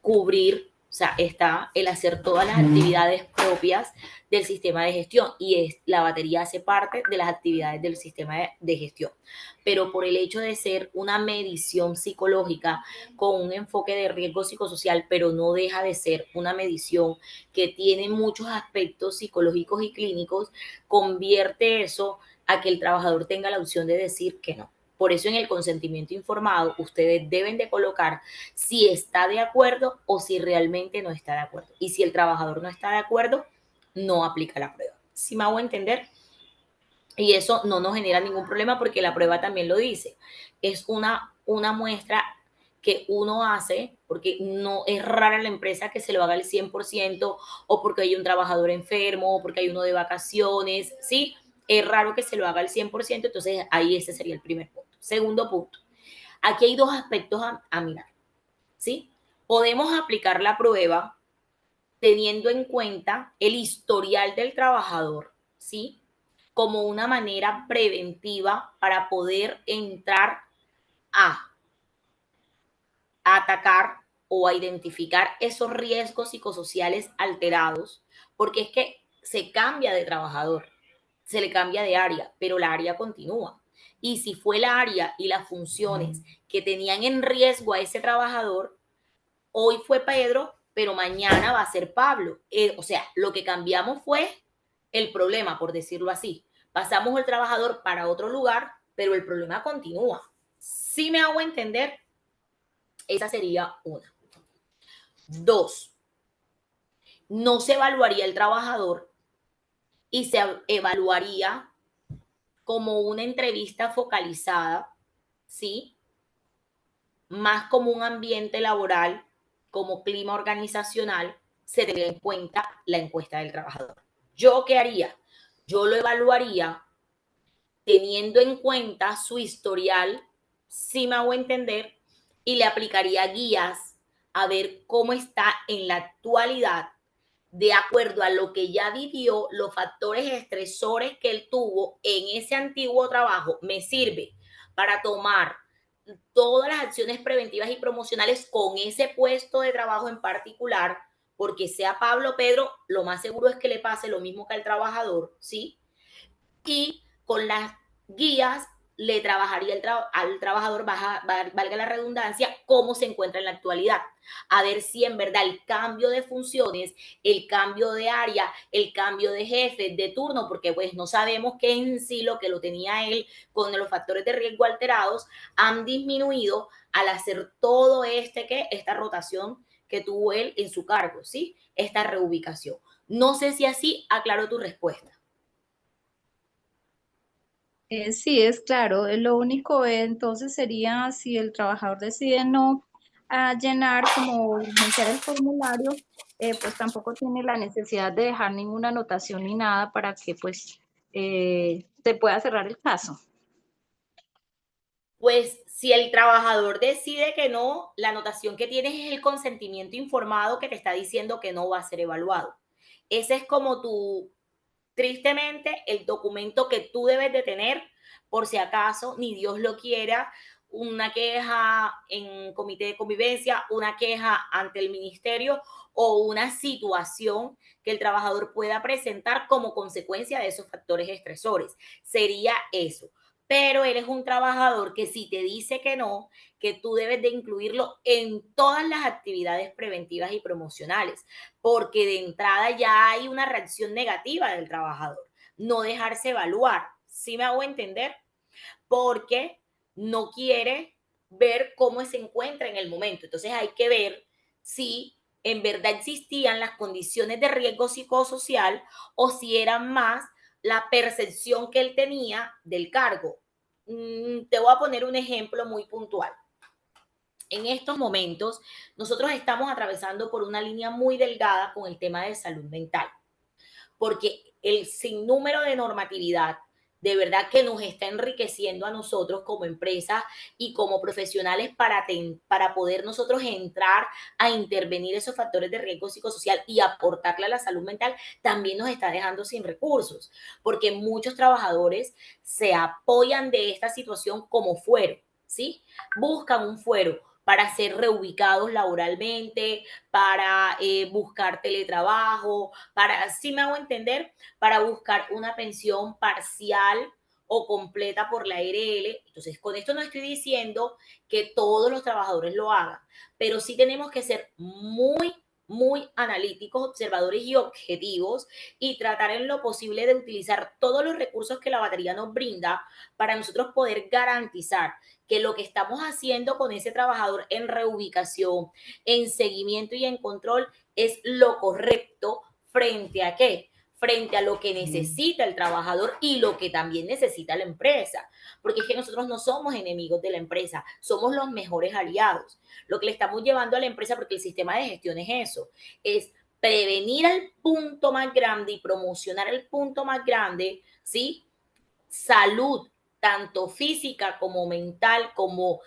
cubrir, o sea, está el hacer todas las actividades propias del sistema de gestión y la batería hace parte de las actividades del sistema de gestión. Pero por el hecho de ser una medición psicológica con un enfoque de riesgo psicosocial, pero no deja de ser una medición que tiene muchos aspectos psicológicos y clínicos, convierte eso a que el trabajador tenga la opción de decir que no. Por eso en el consentimiento informado ustedes deben de colocar si está de acuerdo o si realmente no está de acuerdo. Y si el trabajador no está de acuerdo, no aplica la prueba. ¿Sí me hago entender? Y eso no nos genera ningún problema porque la prueba también lo dice. Es una muestra que uno hace, porque no es rara la empresa que se lo haga al 100% o porque hay un trabajador enfermo o porque hay uno de vacaciones, ¿sí? Es raro que se lo haga al 100%, entonces ahí ese sería el primer punto. Segundo punto, aquí hay dos aspectos a mirar, ¿sí? Podemos aplicar la prueba teniendo en cuenta el historial del trabajador, ¿sí? Como una manera preventiva para poder entrar a atacar o a identificar esos riesgos psicosociales alterados, porque es que se cambia de trabajador, se le cambia de área, pero la área continúa. Y si fue la área y las funciones que tenían en riesgo a ese trabajador, hoy fue Pedro, pero mañana va a ser Pablo. O sea, lo que cambiamos fue el problema, por decirlo así. Pasamos el trabajador para otro lugar, pero el problema continúa. ¿Sí me hago entender? Esa sería una. Dos, no se evaluaría el trabajador y se evaluaría como una entrevista focalizada, ¿sí? Más como un ambiente laboral, como clima organizacional, se tendría en cuenta la encuesta del trabajador. ¿Yo qué haría? Yo lo evaluaría teniendo en cuenta su historial, si me hago entender, y le aplicaría guías a ver cómo está en la actualidad, de acuerdo a lo que ya vivió, los factores estresores que él tuvo en ese antiguo trabajo, me sirve para tomar todas las acciones preventivas y promocionales con ese puesto de trabajo en particular, porque sea Pablo o Pedro, lo más seguro es que le pase lo mismo que al trabajador, ¿sí? Y con las guías le trabajaría al trabajador, valga la redundancia, cómo se encuentra en la actualidad. A ver si en verdad el cambio de funciones, el cambio de área, el cambio de jefe, de turno, porque pues no sabemos qué en sí lo que lo tenía él con los factores de riesgo alterados, han disminuido al hacer todo esta rotación que tuvo él en su cargo, ¿sí? Esta reubicación. No sé si así aclaro tu respuesta. Sí, es claro. Lo único entonces sería si el trabajador decide no llenar como diligenciar el formulario, pues tampoco tiene la necesidad de dejar ninguna anotación ni nada para que pues se pueda cerrar el caso. Pues si el trabajador decide que no, la anotación que tienes es el consentimiento informado que te está diciendo que no va a ser evaluado. Ese es como tristemente, el documento que tú debes de tener por si acaso, ni Dios lo quiera, una queja en comité de convivencia, una queja ante el ministerio o una situación que el trabajador pueda presentar como consecuencia de esos factores estresores. Sería eso. Pero eres un trabajador que si te dice que no, que tú debes de incluirlo en todas las actividades preventivas y promocionales, porque de entrada ya hay una reacción negativa del trabajador, no dejarse evaluar, ¿sí me hago entender? Porque no quiere ver cómo se encuentra en el momento. Entonces hay que ver si en verdad existían las condiciones de riesgo psicosocial o si eran más la percepción que él tenía del cargo. Te voy a poner un ejemplo muy puntual. En estos momentos, nosotros estamos atravesando por una línea muy delgada con el tema de salud mental, porque el sinnúmero de normatividad de verdad que nos está enriqueciendo a nosotros como empresa y como profesionales para poder nosotros entrar a intervenir esos factores de riesgo psicosocial y aportarle a la salud mental, también nos está dejando sin recursos, porque muchos trabajadores se apoyan de esta situación como fuero, ¿sí? Buscan un fuero para ser reubicados laboralmente, para buscar teletrabajo, para, si me hago entender, para buscar una pensión parcial o completa por la ARL. Entonces, con esto no estoy diciendo que todos los trabajadores lo hagan, pero sí tenemos que ser muy muy analíticos, observadores y objetivos y tratar en lo posible de utilizar todos los recursos que la batería nos brinda para nosotros poder garantizar que lo que estamos haciendo con ese trabajador en reubicación, en seguimiento y en control es lo correcto frente a qué, frente a lo que necesita el trabajador y lo que también necesita la empresa. Porque es que nosotros no somos enemigos de la empresa, somos los mejores aliados. Lo que le estamos llevando a la empresa, porque el sistema de gestión es eso, es prevenir al punto más grande y promocionar el punto más grande, ¿sí? Salud, tanto física como mental, como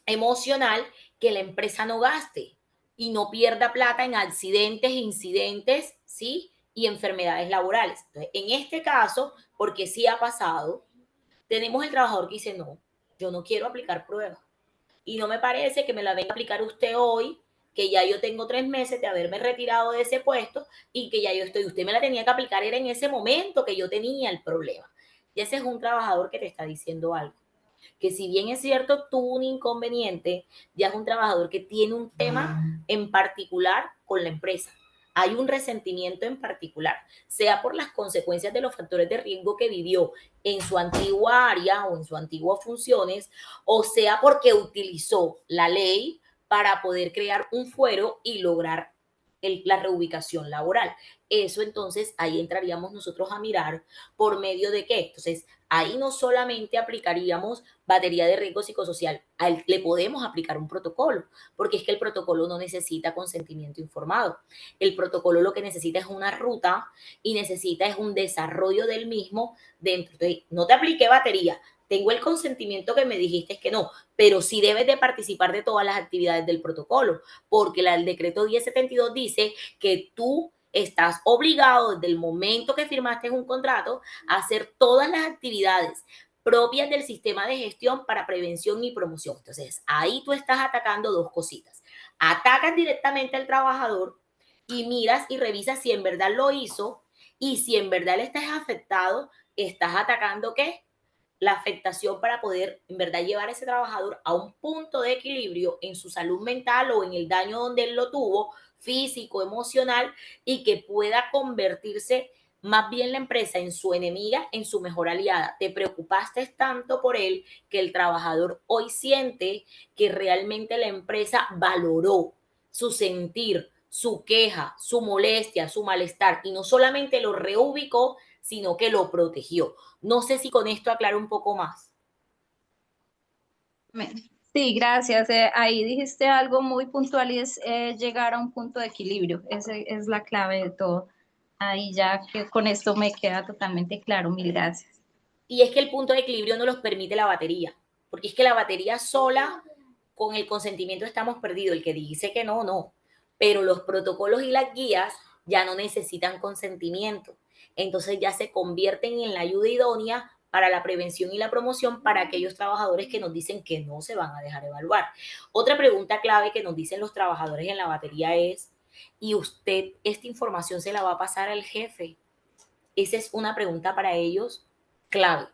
emocional, que la empresa no gaste y no pierda plata en accidentes, incidentes, ¿sí? Y enfermedades laborales. Entonces, en este caso, porque sí ha pasado, tenemos el trabajador que dice, no, yo no quiero aplicar pruebas. Y no me parece que me la venga a aplicar usted hoy, que ya yo tengo 3 meses de haberme retirado de ese puesto y que ya yo estoy, usted me la tenía que aplicar, era en ese momento que yo tenía el problema. Y ese es un trabajador que te está diciendo algo. Que si bien es cierto, tuvo un inconveniente, ya es un trabajador que tiene un tema en particular con la empresa. Hay un resentimiento en particular, sea por las consecuencias de los factores de riesgo que vivió en su antigua área o en sus antiguas funciones, o sea porque utilizó la ley para poder crear un fuero y lograr la reubicación laboral. Eso entonces ahí entraríamos nosotros a mirar por medio de qué. Entonces ahí no solamente aplicaríamos batería de riesgo psicosocial, le podemos aplicar un protocolo, porque es que el protocolo no necesita consentimiento informado. El protocolo lo que necesita es una ruta y necesita es un desarrollo del mismo dentro. Entonces, no te apliqué batería, tengo el consentimiento que me dijiste que no, pero sí debes de participar de todas las actividades del protocolo, porque el decreto 1072 dice que tú estás obligado desde el momento que firmaste un contrato a hacer todas las actividades propias del sistema de gestión para prevención y promoción. Entonces, ahí tú estás atacando dos cositas. Atacas directamente al trabajador y miras y revisas si en verdad lo hizo y si en verdad le estás afectado, estás atacando ¿qué? La afectación para poder en verdad llevar a ese trabajador a un punto de equilibrio en su salud mental o en el daño donde él lo tuvo, físico, emocional, y que pueda convertirse más bien la empresa en su enemiga, en su mejor aliada. Te preocupaste tanto por él que el trabajador hoy siente que realmente la empresa valoró su sentir, su queja, su molestia, su malestar, y no solamente lo reubicó, sino que lo protegió. No sé si con esto aclaro un poco más. Sí, gracias. Ahí dijiste algo muy puntual y es llegar a un punto de equilibrio. Esa es la clave de todo. Ahí ya que con esto me queda totalmente claro. Mil gracias. Y es que el punto de equilibrio no los permite la batería, porque es que la batería sola, con el consentimiento estamos perdidos. El que dice que no, no. Pero los protocolos y las guías ya no necesitan consentimiento. Entonces ya se convierten en la ayuda idónea para la prevención y la promoción para aquellos trabajadores que nos dicen que no se van a dejar evaluar. Otra pregunta clave que nos dicen los trabajadores en la batería es, ¿y usted esta información se la va a pasar al jefe? Esa es una pregunta para ellos clave.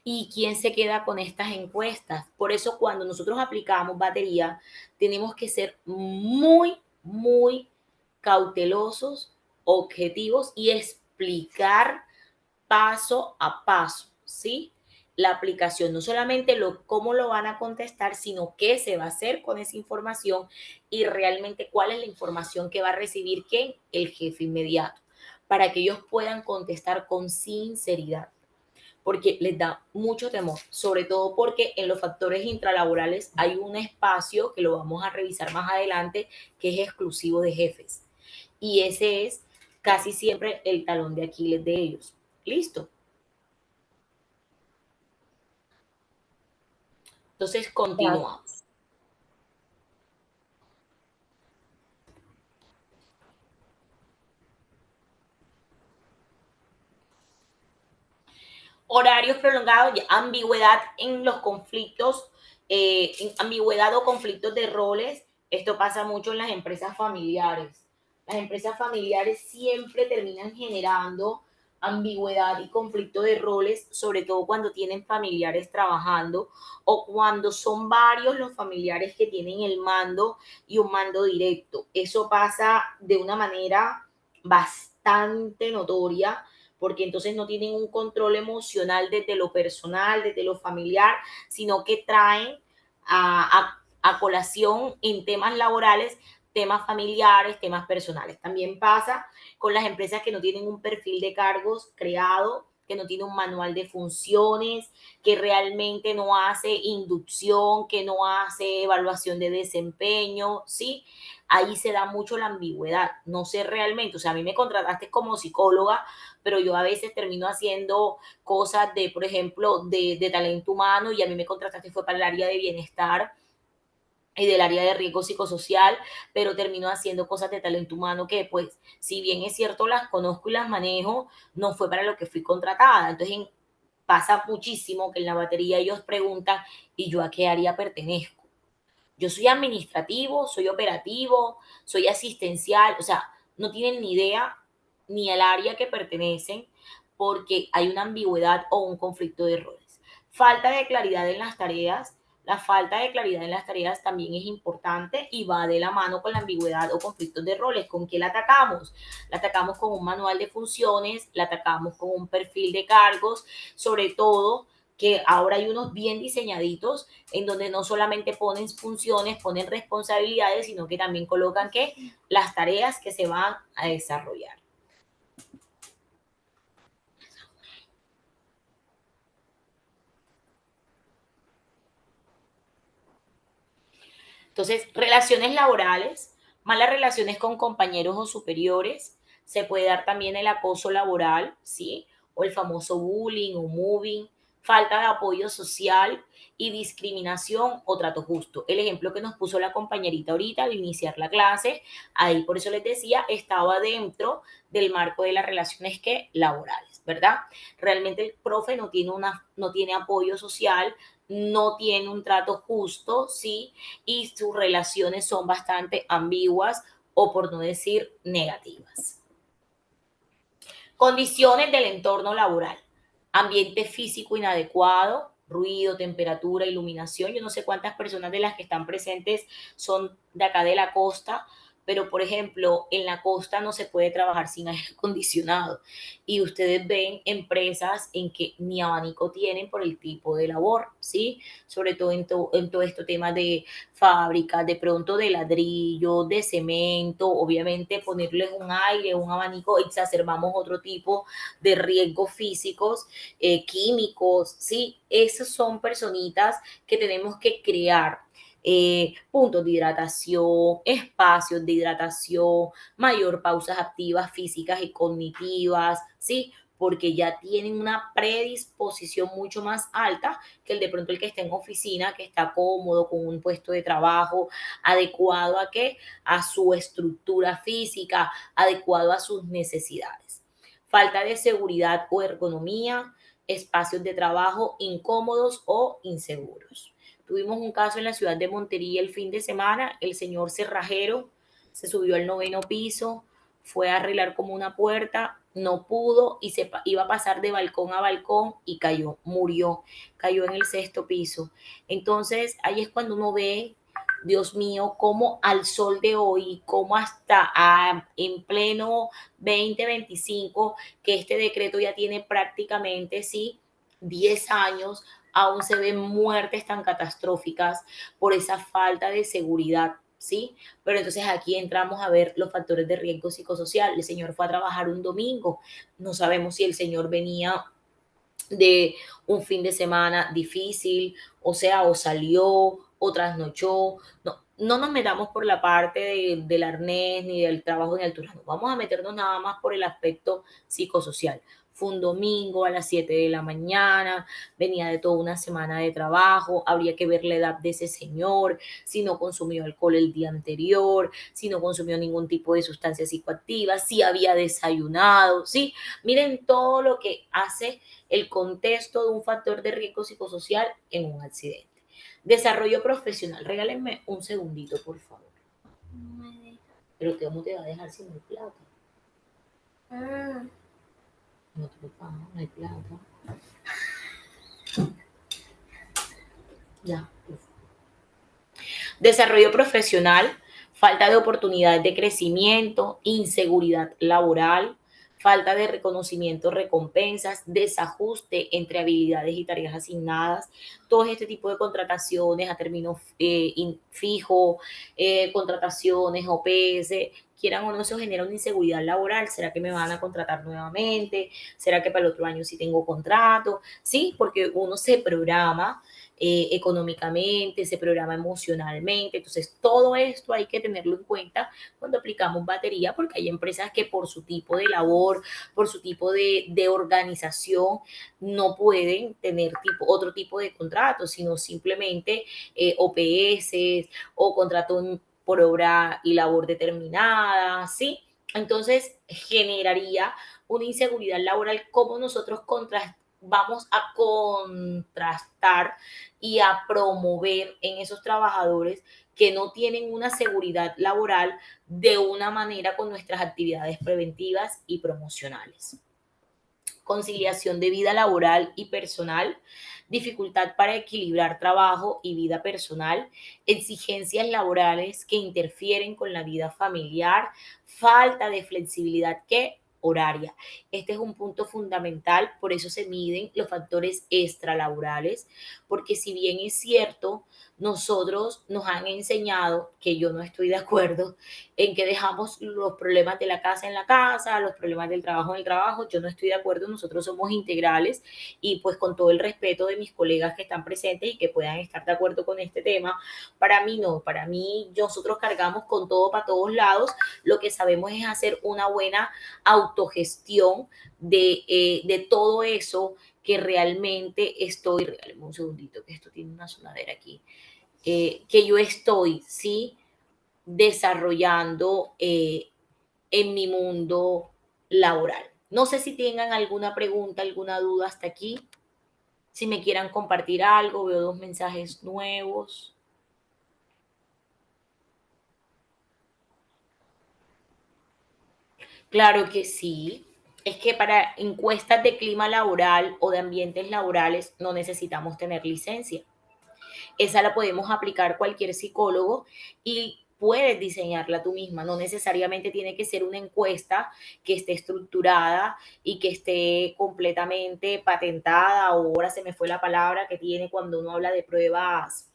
¿Y quién se queda con estas encuestas? Por eso cuando nosotros aplicamos batería, tenemos que ser muy, muy cautelosos, objetivos y explicar paso a paso, ¿sí? La aplicación, no solamente cómo lo van a contestar, sino qué se va a hacer con esa información y realmente cuál es la información que va a recibir quién, el jefe inmediato, para que ellos puedan contestar con sinceridad, porque les da mucho temor, sobre todo porque en los factores intralaborales hay un espacio que lo vamos a revisar más adelante que es exclusivo de jefes y ese es casi siempre el talón de Aquiles de ellos. Listo. Entonces continuamos. Gracias. Horarios prolongados, ambigüedad en los conflictos, ambigüedad o conflictos de roles. Esto pasa mucho en las empresas familiares. Las empresas familiares siempre terminan generando ambigüedad y conflicto de roles, sobre todo cuando tienen familiares trabajando o cuando son varios los familiares que tienen el mando y un mando directo. Eso pasa de una manera bastante notoria porque entonces no tienen un control emocional desde lo personal, desde lo familiar, sino que traen a colación en temas laborales, temas familiares, temas personales. También pasa con las empresas que no tienen un perfil de cargos creado, que no tiene un manual de funciones, que realmente no hace inducción, que no hace evaluación de desempeño, ¿sí? Ahí se da mucho la ambigüedad. No sé realmente, o sea, a mí me contrataste como psicóloga, pero yo a veces termino haciendo cosas de, por ejemplo, de talento humano y a mí me contrataste fue para el área de bienestar y del área de riesgo psicosocial, pero termino haciendo cosas de talento humano que, pues, si bien es cierto, las conozco y las manejo, no fue para lo que fui contratada. Entonces, pasa muchísimo que en la batería ellos preguntan, ¿y yo a qué área pertenezco? Yo soy administrativo, soy operativo, soy asistencial, o sea, no tienen ni idea ni al área que pertenecen porque hay una ambigüedad o un conflicto de roles. Falta de claridad en las tareas. La falta de claridad en las tareas también es importante y va de la mano con la ambigüedad o conflictos de roles. ¿Con qué la atacamos? La atacamos con un manual de funciones, la atacamos con un perfil de cargos, sobre todo que ahora hay unos bien diseñaditos en donde no solamente ponen funciones, ponen responsabilidades, sino que también colocan que las tareas que se van a desarrollar. Entonces, relaciones laborales, malas relaciones con compañeros o superiores, se puede dar también el acoso laboral, ¿sí? O el famoso bullying o moving, falta de apoyo social y discriminación o trato justo. El ejemplo que nos puso la compañerita ahorita al iniciar la clase, ahí por eso les decía, estaba dentro del marco de las relaciones que laborales, ¿verdad? Realmente el profe no tiene apoyo social, no tiene un trato justo, ¿sí? Y sus relaciones son bastante ambiguas o por no decir negativas. Condiciones del entorno laboral. Ambiente físico inadecuado, ruido, temperatura, iluminación. Yo no sé cuántas personas de las que están presentes son de acá de la costa, pero por ejemplo, en la costa no se puede trabajar sin aire acondicionado. Y ustedes ven empresas en que ni abanico tienen por el tipo de labor, ¿sí? Sobre todo en todo este tema de fábricas, de pronto de ladrillo, de cemento, obviamente ponerles un aire, un abanico, exacerbamos otro tipo de riesgos físicos, químicos, ¿sí? Esas son personitas que tenemos que crear. Puntos de hidratación, espacios de hidratación, mayor pausas activas físicas y cognitivas, ¿sí? Porque ya tienen una predisposición mucho más alta que el de pronto el que está en oficina, que está cómodo con un puesto de trabajo adecuado a qué, a su estructura física, adecuado a sus necesidades. Falta de seguridad o ergonomía, espacios de trabajo incómodos o inseguros. Tuvimos un caso en la ciudad de Montería el fin de semana, el señor cerrajero se subió al 9º piso, fue a arreglar como una puerta, no pudo y se iba a pasar de balcón a balcón y cayó, murió, cayó en el 6º piso. Entonces ahí es cuando uno ve, Dios mío, cómo al sol de hoy, cómo hasta en pleno 2025, que este decreto ya tiene prácticamente, sí, 10 años, aún se ven muertes tan catastróficas por esa falta de seguridad, ¿sí? Pero entonces aquí entramos a ver los factores de riesgo psicosocial. El señor fue a trabajar un domingo, no sabemos si el señor venía de un fin de semana difícil, o sea, o salió, o trasnochó. No, no nos metamos por la parte del arnés, ni del trabajo ni altura, no, vamos a meternos nada más por el aspecto psicosocial. Fue un domingo a las 7 de la mañana, venía de toda una semana de trabajo, habría que ver la edad de ese señor, si no consumió alcohol el día anterior, si no consumió ningún tipo de sustancia psicoactiva, si había desayunado, ¿sí? Miren todo lo que hace el contexto de un factor de riesgo psicosocial en un accidente. Desarrollo profesional. Regálenme un segundito, por favor. Pero ¿cómo te va a dejar sin el plato? No otro pago, no hay plata. Ya. Desarrollo profesional, falta de oportunidades de crecimiento, inseguridad laboral, falta de reconocimiento, recompensas, desajuste entre habilidades y tareas asignadas, todo este tipo de contrataciones a término fijo, contrataciones, OPS, quieran o no, eso genera una inseguridad laboral. ¿Será que me van a contratar nuevamente? ¿Será que para el otro año sí tengo contrato? Sí, porque uno se programa económicamente, se programa emocionalmente. Entonces, todo esto hay que tenerlo en cuenta cuando aplicamos batería, porque hay empresas que por su tipo de labor, por su tipo de organización, no pueden tener otro tipo de contratos, sino simplemente OPS o contrato por obra y labor determinada, ¿sí? Entonces, generaría una inseguridad laboral. ¿Cómo nosotros vamos a contrastar y a promover en esos trabajadores que no tienen una seguridad laboral de una manera con nuestras actividades preventivas y promocionales? Conciliación de vida laboral y personal, dificultad para equilibrar trabajo y vida personal, exigencias laborales que interfieren con la vida familiar, falta de flexibilidad horaria. Este es un punto fundamental, por eso se miden los factores extralaborales, porque si bien es cierto, nosotros nos han enseñado, que yo no estoy de acuerdo, en que dejamos los problemas de la casa en la casa, los problemas del trabajo en el trabajo. Yo no estoy de acuerdo, nosotros somos integrales y pues con todo el respeto de mis colegas que están presentes y que puedan estar de acuerdo con este tema, para mí no, para mí nosotros cargamos con todo para todos lados, lo que sabemos es hacer una buena autogestión de todo eso que realmente estoy, regálame un segundito, que esto tiene una sonadera aquí, que yo estoy, ¿sí? Desarrollando en mi mundo laboral. No sé si tengan alguna pregunta, alguna duda hasta aquí. Si me quieran compartir algo, veo 2 mensajes nuevos. Claro que sí. Es que para encuestas de clima laboral o de ambientes laborales no necesitamos tener licencia. Esa la podemos aplicar cualquier psicólogo y puedes diseñarla tú misma. No necesariamente tiene que ser una encuesta que esté estructurada y que esté completamente patentada, o ahora se me fue la palabra que tiene cuando uno habla de pruebas,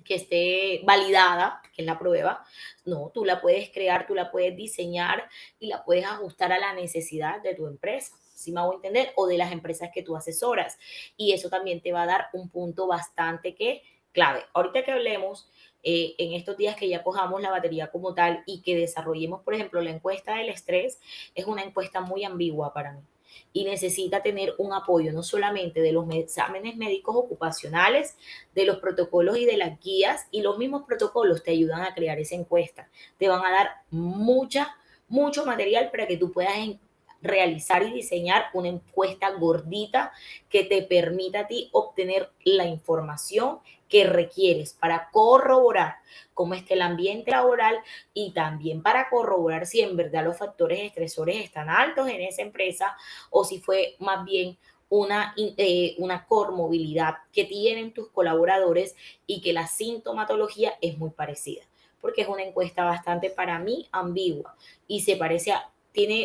que esté validada, que es la prueba. No, tú la puedes crear, tú la puedes diseñar y la puedes ajustar a la necesidad de tu empresa, ¿sí me hago entender? O de las empresas que tú asesoras. Y eso también te va a dar un punto bastante clave. Ahorita que hablemos, en estos días que ya cojamos la batería como tal y que desarrollemos, por ejemplo, la encuesta del estrés, es una encuesta muy ambigua para mí y necesita tener un apoyo no solamente de los exámenes médicos ocupacionales, de los protocolos y de las guías, y los mismos protocolos te ayudan a crear esa encuesta. Te van a dar mucho material para que tú puedas realizar y diseñar una encuesta gordita que te permita a ti obtener la información que requieres para corroborar cómo está el ambiente laboral y también para corroborar si en verdad los factores estresores están altos en esa empresa o si fue más bien una comorbilidad que tienen tus colaboradores y que la sintomatología es muy parecida, porque es una encuesta bastante, para mí, ambigua y se parece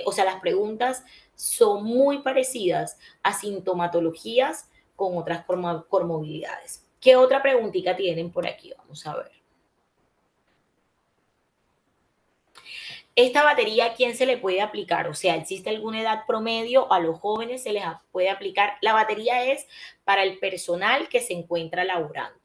o sea, las preguntas son muy parecidas a sintomatologías con otras comorbilidades. ¿Qué otra preguntita tienen por aquí? Vamos a ver. Esta batería, ¿a quién se le puede aplicar? O sea, ¿existe alguna edad promedio? A los jóvenes se les puede aplicar. La batería es para el personal que se encuentra laborando,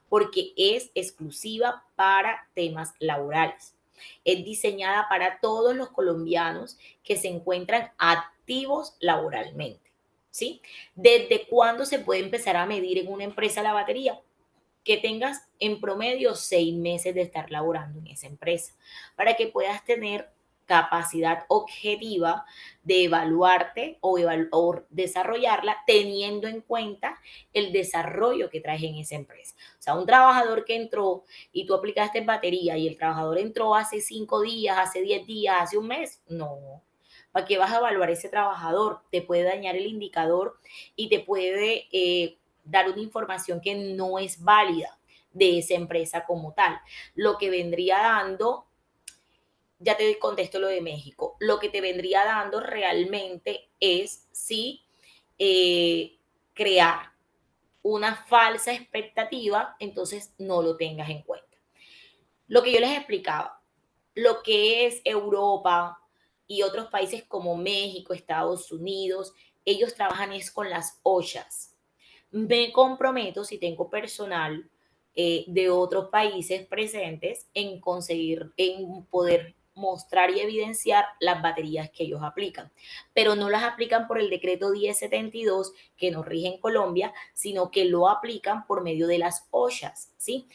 porque es exclusiva para temas laborales. Es diseñada para todos los colombianos que se encuentran activos laboralmente, ¿sí? ¿Desde cuándo se puede empezar a medir en una empresa la batería? Que tengas en promedio 6 meses de estar laborando en esa empresa, para que puedas tener capacidad objetiva de evaluarte o desarrollarla teniendo en cuenta el desarrollo que traes en esa empresa. O sea, un trabajador que entró y tú aplicaste batería y el trabajador entró hace 5 días, hace 10 días, hace un mes, no. ¿Para qué vas a evaluar ese trabajador? Te puede dañar el indicador y te puede dar una información que no es válida de esa empresa como tal. Lo que vendría dando, ya te contesto lo de México, lo que te vendría dando realmente es sí crear una falsa expectativa, entonces no lo tengas en cuenta. Lo que yo les explicaba, lo que es Europa y otros países como México, Estados Unidos, ellos trabajan es con las ollas. Me comprometo, si tengo personal de otros países presentes, en conseguir, en poder mostrar y evidenciar las baterías que ellos aplican, pero no las aplican por el decreto 1072 que nos rige en Colombia, sino que lo aplican por medio de las ollas, ¿sí?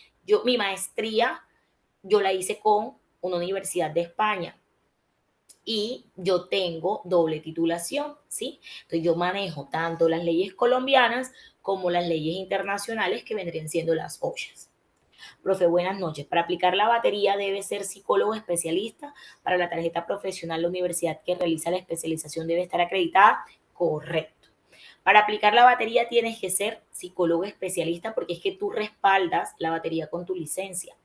Mi maestría, yo la hice con una universidad de España y yo tengo doble titulación, ¿sí? Entonces yo manejo tanto las leyes colombianas como las leyes internacionales que vendrían siendo las ollas. Profe, buenas noches. Para aplicar la batería debe ser psicólogo especialista. Para la tarjeta profesional, la universidad que realiza la especialización debe estar acreditada. Correcto. Para aplicar la batería tienes que ser psicólogo especialista porque es que tú respaldas la batería con tu licencia.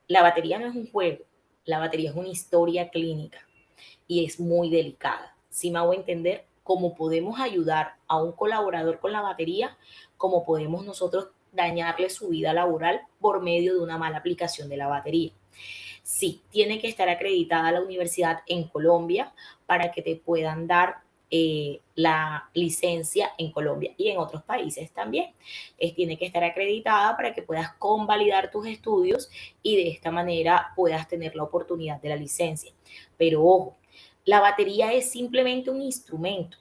La batería no es un juego, la batería es una historia clínica y es muy delicada. Si me hago entender cómo podemos ayudar a un colaborador con la batería, cómo podemos nosotros dañarle su vida laboral por medio de una mala aplicación de la batería. Sí, tiene que estar acreditada la universidad en Colombia para que te puedan dar la licencia en Colombia y en otros países también. Tiene que estar acreditada para que puedas convalidar tus estudios y de esta manera puedas tener la oportunidad de la licencia. Pero ojo, la batería es simplemente un instrumento.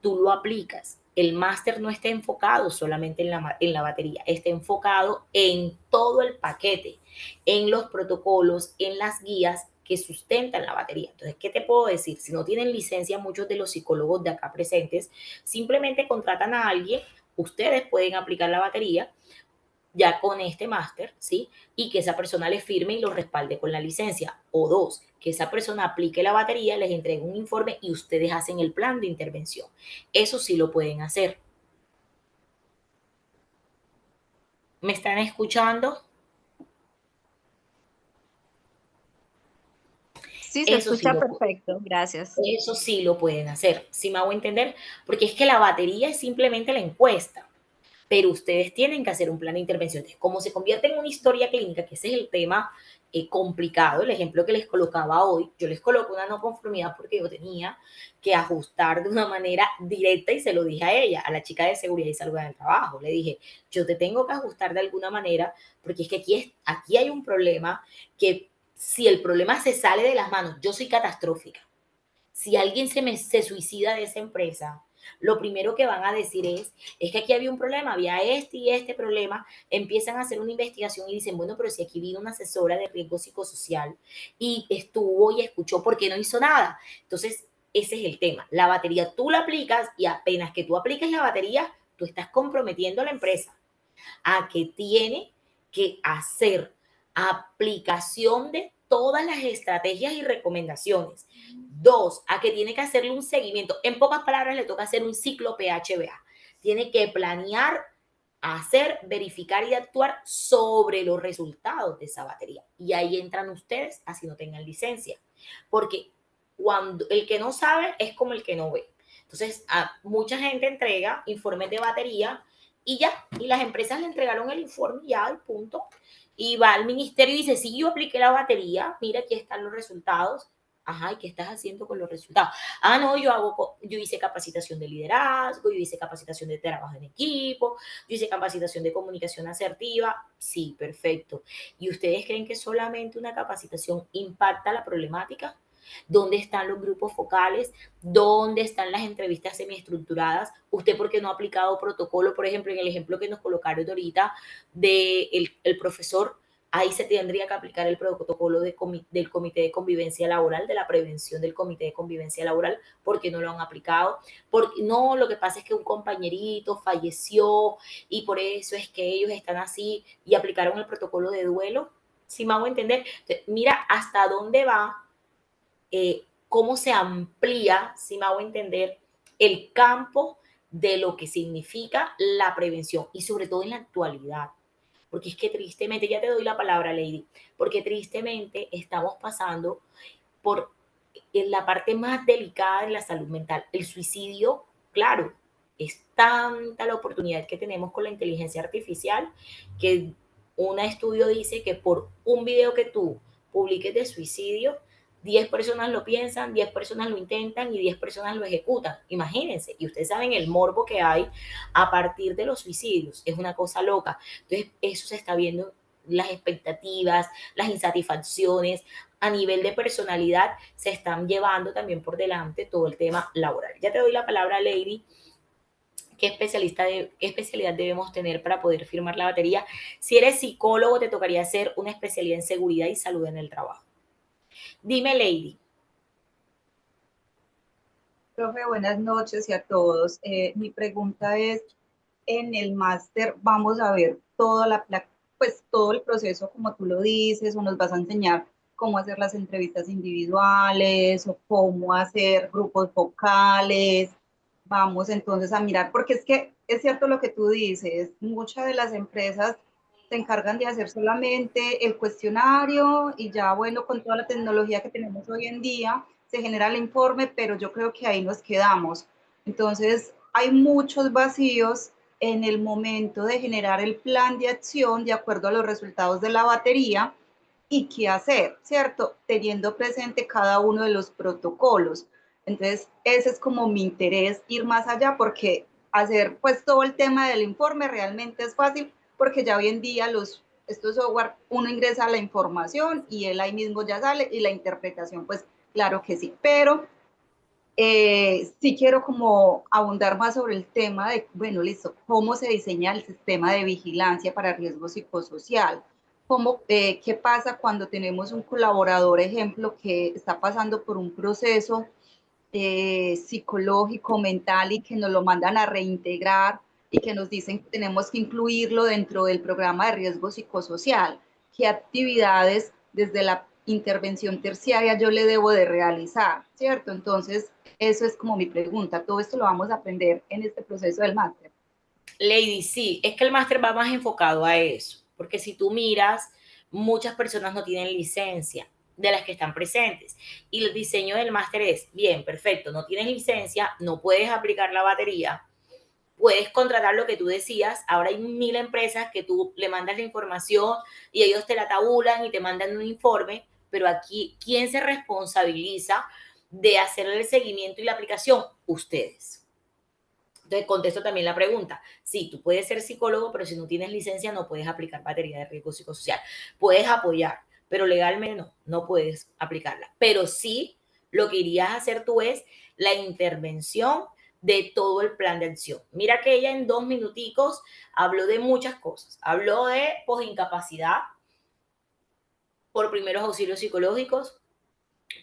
Tú lo aplicas. El máster no está enfocado solamente en la batería, está enfocado en todo el paquete, en los protocolos, en las guías que sustentan la batería. Entonces, ¿qué te puedo decir? Si no tienen licencia, muchos de los psicólogos de acá presentes simplemente contratan a alguien, ustedes pueden aplicar la batería ya con este máster, ¿sí? Y que esa persona le firme y lo respalde con la licencia. O dos, que esa persona aplique la batería, les entregue un informe y ustedes hacen el plan de intervención. Eso sí lo pueden hacer. ¿Me están escuchando? Sí, se Eso sí escucha lo perfecto, gracias. Eso sí lo pueden hacer, ¿sí me hago entender? Porque es que la batería es simplemente la encuesta, pero ustedes tienen que hacer un plan de intervención. Entonces, como se convierte en una historia clínica, que ese es el tema complicado, el ejemplo que les colocaba hoy, yo les coloco una no conformidad porque yo tenía que ajustar de una manera directa y se lo dije a ella, a la chica de seguridad y salud en el trabajo. Le dije, yo te tengo que ajustar de alguna manera porque es que aquí hay un problema que si el problema se sale de las manos, yo soy catastrófica. Si alguien se suicida de esa empresa, lo primero que van a decir es que aquí había un problema, había este y este problema, empiezan a hacer una investigación y dicen, bueno, pero si aquí vino una asesora de riesgo psicosocial y estuvo y escuchó, ¿por qué no hizo nada? Entonces, ese es el tema. La batería tú la aplicas y apenas que tú apliques la batería, tú estás comprometiendo a la empresa a que tiene que hacer aplicación de todas las estrategias y recomendaciones. Dos, a que tiene que hacerle un seguimiento. En pocas palabras, le toca hacer un ciclo PHBA. Tiene que planear, hacer, verificar y actuar sobre los resultados de esa batería. Y ahí entran ustedes, así no tengan licencia. Porque cuando el que no sabe es como el que no ve. Entonces, mucha gente entrega informes de batería y ya, y las empresas le entregaron el informe ya al punto. Y va al ministerio y dice, sí, yo apliqué la batería, mira, aquí están los resultados. Ajá, ¿y qué estás haciendo con los resultados? Ah, no, yo hice capacitación de liderazgo, yo hice capacitación de trabajo en equipo, yo hice capacitación de comunicación asertiva. Sí, perfecto. ¿Y ustedes creen que solamente una capacitación impacta la problemática? ¿Dónde están los grupos focales? ¿Dónde están las entrevistas semiestructuradas? ¿Usted por qué no ha aplicado protocolo? Por ejemplo, en el ejemplo que nos colocaron ahorita del profesor, ahí se tendría que aplicar el protocolo del Comité de Convivencia Laboral, de la prevención del Comité de Convivencia Laboral, porque no lo han aplicado. Porque no, lo que pasa es que un compañerito falleció y por eso es que ellos están así y aplicaron el protocolo de duelo. Si me hago entender, entonces, mira hasta dónde va cómo se amplía, si me hago entender, el campo de lo que significa la prevención y sobre todo en la actualidad. Porque es que tristemente, ya te doy la palabra, Lady, porque tristemente estamos pasando por la parte más delicada de la salud mental. El suicidio, claro, es tanta la oportunidad que tenemos con la inteligencia artificial que un estudio dice que por un video que tú publiques de suicidio, 10 personas lo piensan, 10 personas lo intentan y 10 personas lo ejecutan. Imagínense, y ustedes saben el morbo que hay a partir de los suicidios, es una cosa loca. Entonces, eso se está viendo, las expectativas, las insatisfacciones, a nivel de personalidad se están llevando también por delante todo el tema laboral. Ya te doy la palabra, Lady. ¿Qué especialidad debemos tener para poder firmar la batería? Si eres psicólogo, te tocaría hacer una especialidad en seguridad y salud en el trabajo. Dime, Lady. Profe, buenas noches y a todos. Mi pregunta es, en el máster vamos a ver pues todo el proceso como tú lo dices, o nos vas a enseñar cómo hacer las entrevistas individuales o cómo hacer grupos focales. Vamos entonces a mirar, porque es que es cierto lo que tú dices, muchas de las empresas se encargan de hacer solamente el cuestionario y ya, bueno, con toda la tecnología que tenemos hoy en día, se genera el informe, pero yo creo que ahí nos quedamos. Entonces, hay muchos vacíos en el momento de generar el plan de acción de acuerdo a los resultados de la batería y qué hacer, ¿cierto? Teniendo presente cada uno de los protocolos. Entonces, ese es como mi interés, ir más allá, porque hacer pues todo el tema del informe realmente es fácil, porque ya hoy en día estos software, uno ingresa la información y él ahí mismo ya sale, y la interpretación, pues claro que sí, pero sí quiero como abundar más sobre el tema de, bueno, listo, cómo se diseña el sistema de vigilancia para riesgo psicosocial. ¿Qué pasa cuando tenemos un colaborador, ejemplo, que está pasando por un proceso psicológico, mental, y que nos lo mandan a reintegrar y que nos dicen que tenemos que incluirlo dentro del programa de riesgo psicosocial? ¿Qué actividades desde la intervención terciaria yo le debo de realizar? ¿Cierto? Entonces, eso es como mi pregunta. Todo esto lo vamos a aprender en este proceso del máster. Lady, sí, es que el máster va más enfocado a eso, porque si tú miras, muchas personas no tienen licencia de las que están presentes. Y el diseño del máster es, bien, perfecto, no tienes licencia, no puedes aplicar la batería, puedes contratar lo que tú decías. Ahora hay 1000 empresas que tú le mandas la información y ellos te la tabulan y te mandan un informe, pero aquí, ¿quién se responsabiliza de hacer el seguimiento y la aplicación? Ustedes. Entonces, contesto también la pregunta. Sí, tú puedes ser psicólogo, pero si no tienes licencia no puedes aplicar batería de riesgo psicosocial. Puedes apoyar, pero legalmente no puedes aplicarla. Pero sí, lo que irías a hacer tú es la intervención de todo el plan de acción. Mira que ella en 2 minuticos habló de muchas cosas. Habló de posincapacidad, por primeros auxilios psicológicos,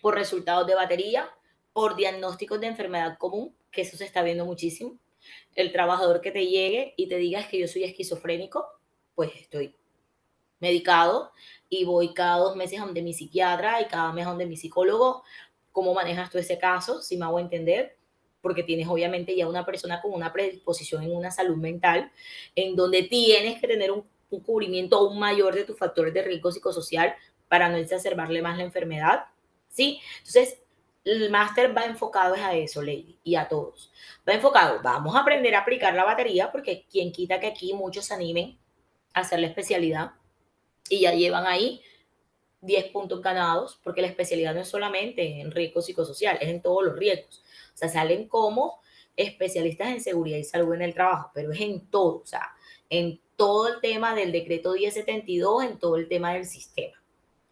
por resultados de batería, por diagnósticos de enfermedad común, que eso se está viendo muchísimo. El trabajador que te llegue y te diga es que yo soy esquizofrénico, pues estoy medicado y voy cada 2 meses a donde mi psiquiatra y cada mes a donde mi psicólogo. ¿Cómo manejas tú ese caso? Si me hago entender, porque tienes obviamente ya una persona con una predisposición en una salud mental, en donde tienes que tener un cubrimiento aún mayor de tus factores de riesgo psicosocial para no exacerbarle más la enfermedad, ¿sí? Entonces, el máster va enfocado a eso, Lady, y a todos. Va enfocado, vamos a aprender a aplicar la batería, porque quien quita que aquí muchos se animen a hacer la especialidad y ya llevan ahí 10 puntos ganados, porque la especialidad no es solamente en riesgo psicosocial, es en todos los riesgos. O sea, salen como especialistas en seguridad y salud en el trabajo, pero es en todo, o sea, en todo el tema del decreto 1072, en todo el tema del sistema,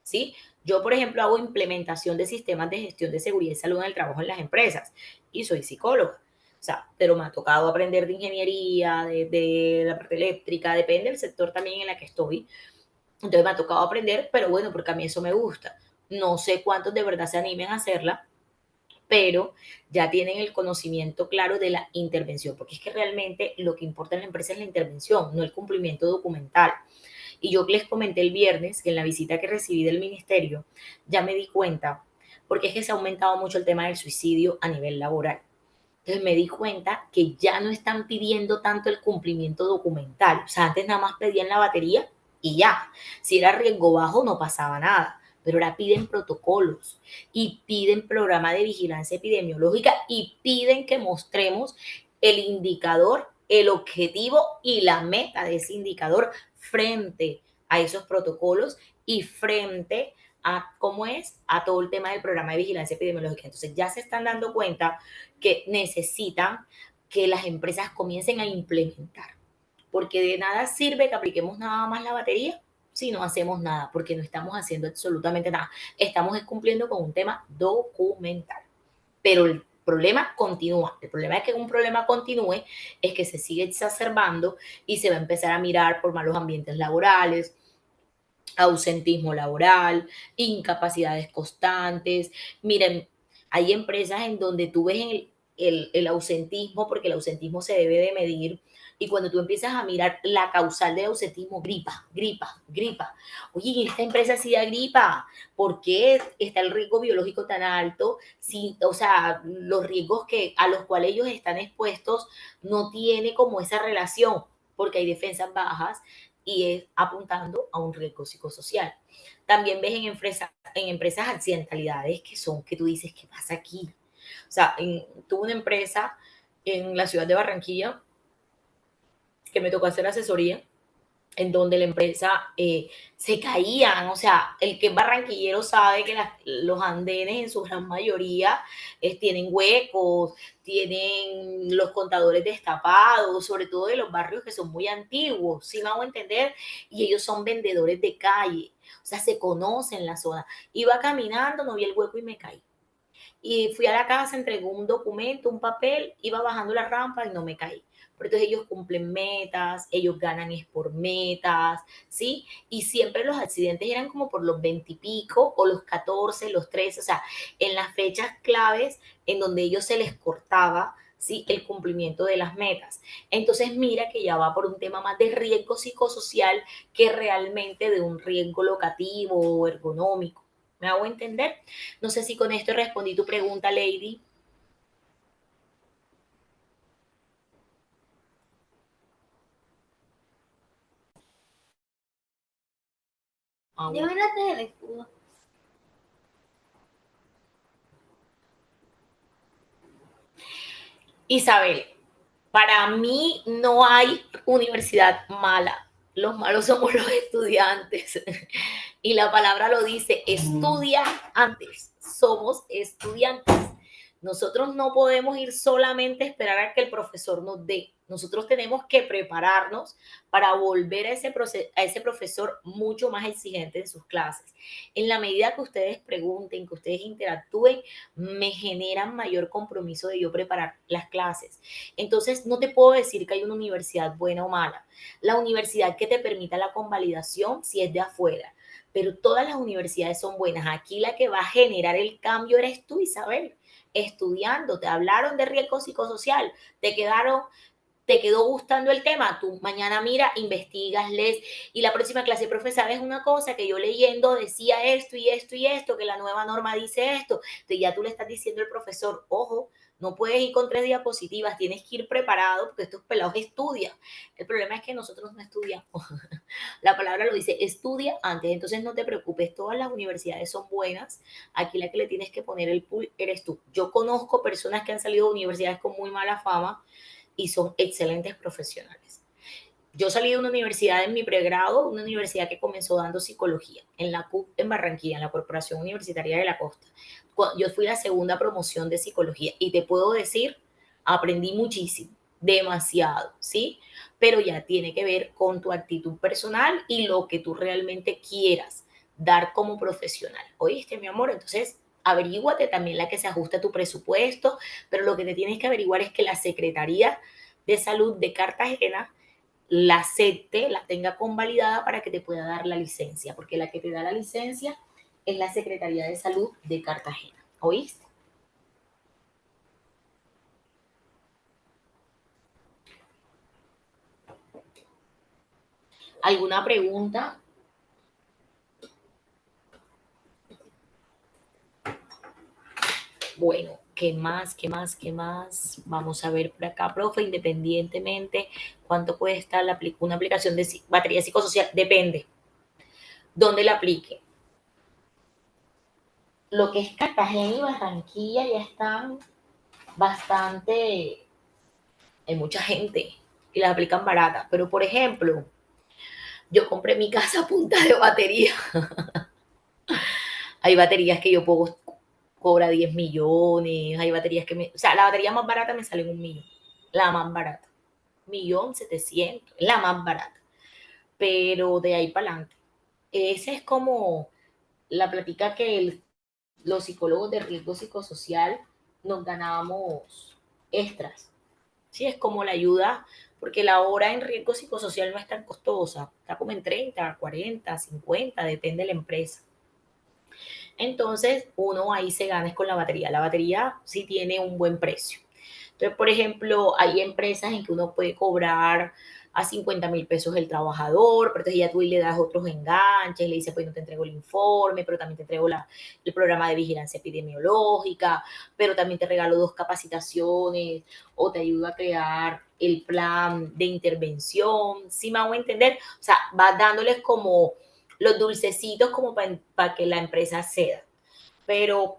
¿sí? Yo, por ejemplo, hago implementación de sistemas de gestión de seguridad y salud en el trabajo en las empresas y soy psicóloga. O sea, pero me ha tocado aprender de ingeniería, de la parte eléctrica, depende del sector también en la que estoy. Entonces me ha tocado aprender, pero bueno, porque a mí eso me gusta. No sé cuántos de verdad se animen a hacerla, pero ya tienen el conocimiento claro de la intervención, porque es que realmente lo que importa en la empresa es la intervención, no el cumplimiento documental. Y yo les comenté el viernes que en la visita que recibí del ministerio, ya me di cuenta porque es que se ha aumentado mucho el tema del suicidio a nivel laboral. Entonces me di cuenta que ya no están pidiendo tanto el cumplimiento documental. O sea, antes nada más pedían la batería y ya. Si era riesgo bajo no pasaba nada. Pero ahora piden protocolos y piden programa de vigilancia epidemiológica y piden que mostremos el indicador, el objetivo y la meta de ese indicador frente a esos protocolos y frente a cómo es a todo el tema del programa de vigilancia epidemiológica. Entonces ya se están dando cuenta que necesitan que las empresas comiencen a implementar, porque de nada sirve que apliquemos nada más la batería si no hacemos nada, porque no estamos haciendo absolutamente nada. Estamos cumpliendo con un tema documental, pero el problema continúa. El problema es que un problema continúe es que se sigue exacerbando y se va a empezar a mirar por malos ambientes laborales, ausentismo laboral, incapacidades constantes. Miren, hay empresas en donde tú ves el ausentismo, porque el ausentismo se debe de medir, y cuando tú empiezas a mirar la causal del ausentismo, gripa. Oye, en esta empresa sí da gripa. ¿Por qué está el riesgo biológico tan alto? Si, o sea, los riesgos a los cuales ellos están expuestos no tiene como esa relación, porque hay defensas bajas y es apuntando a un riesgo psicosocial. También ves en empresas accidentalidades que tú dices, ¿qué pasa aquí? O sea, tuve una empresa en la ciudad de Barranquilla que me tocó hacer asesoría en donde la empresa se caían, o sea, el que es barranquillero sabe que los andenes en su gran mayoría tienen huecos, tienen los contadores destapados, sobre todo de los barrios que son muy antiguos, ¿sí me hago entender? Y ellos son vendedores de calle, o sea, se conocen la zona. Iba caminando, no vi el hueco y me caí. Y fui a la casa, entregué un documento, un papel, iba bajando la rampa y no me caí. Pero entonces ellos cumplen metas, ellos ganan es por metas, ¿sí? Y siempre los accidentes eran como por los 20 y pico, o los 14, los 13, o sea, en las fechas claves en donde ellos se les cortaba, ¿sí? El cumplimiento de las metas. Entonces mira que ya va por un tema más de riesgo psicosocial que realmente de un riesgo locativo o ergonómico. ¿Me hago entender? No sé si con esto respondí tu pregunta, Lady. Ah, Ya bueno. miraste el escudo. Isabel, para mí no hay universidad mala. Los malos somos los estudiantes. Y la palabra lo dice, estudia antes. Somos estudiantes. Nosotros no podemos ir solamente a esperar a que el profesor nos dé. Nosotros tenemos que prepararnos para volver a ese profesor mucho más exigente en sus clases. En la medida que ustedes pregunten, que ustedes interactúen, me generan mayor compromiso de yo preparar las clases. Entonces, no te puedo decir que hay una universidad buena o mala. La universidad que te permita la convalidación si es de afuera, pero todas las universidades son buenas. Aquí la que va a generar el cambio eres tú, Isabel, estudiando. Te hablaron de riesgo psicosocial, te quedó gustando el tema, tú mañana mira, investigas, lees, y la próxima clase, profe, ¿sabes una cosa? Que yo leyendo decía esto y esto y esto, que la nueva norma dice esto. Entonces ya tú le estás diciendo al profesor, ojo, no puedes ir con 3 diapositivas, tienes que ir preparado porque estos pelados estudian. El problema es que nosotros no estudiamos. La palabra lo dice, estudia antes, entonces no te preocupes, todas las universidades son buenas, aquí la que le tienes que poner el pool eres tú. Yo conozco personas que han salido de universidades con muy mala fama y son excelentes profesionales. Yo salí de una universidad en mi pregrado, una universidad que comenzó dando psicología, en la CUP en Barranquilla, en la Corporación Universitaria de la Costa. Yo fui la segunda promoción de psicología y te puedo decir, aprendí muchísimo, demasiado, ¿sí? Pero ya tiene que ver con tu actitud personal y lo que tú realmente quieras dar como profesional. ¿Oíste, mi amor? Entonces, averíguate también la que se ajuste a tu presupuesto, pero lo que te tienes que averiguar es que la Secretaría de Salud de Cartagena la acepte, la tenga convalidada para que te pueda dar la licencia, porque la que te da la licencia es la Secretaría de Salud de Cartagena. ¿Oíste? ¿Alguna pregunta? Bueno, ¿qué más? ¿Qué más? ¿Qué más? Vamos a ver por acá, profe, independientemente, ¿cuánto cuesta una aplicación de batería psicosocial? Depende. ¿Dónde la aplique? Lo que es Cartagena y Barranquilla ya están bastante, hay mucha gente y las aplican baratas, pero por ejemplo, yo compré mi casa a punta de batería. Hay baterías que yo puedo cobra 10 millones, hay baterías o sea, la batería más barata me sale en 1 millón, la más barata, 1.700.000, la más barata, pero de ahí para adelante. Esa es como la plática que los psicólogos de riesgo psicosocial nos ganábamos extras. Sí, es como la ayuda, porque la hora en riesgo psicosocial no es tan costosa, está como en 30, 40, 50, depende de la empresa. Entonces, uno ahí se gana es con la batería. La batería sí tiene un buen precio. Entonces, por ejemplo, hay empresas en que uno puede cobrar a 50.000 pesos el trabajador, pero entonces ya tú le das otros enganches, le dices, pues no te entrego el informe, pero también te entrego el programa de vigilancia epidemiológica, pero también te regalo 2 capacitaciones o te ayudo a crear el plan de intervención, ¿sí me hago entender? O sea, vas dándoles como los dulcecitos como para que la empresa ceda. Pero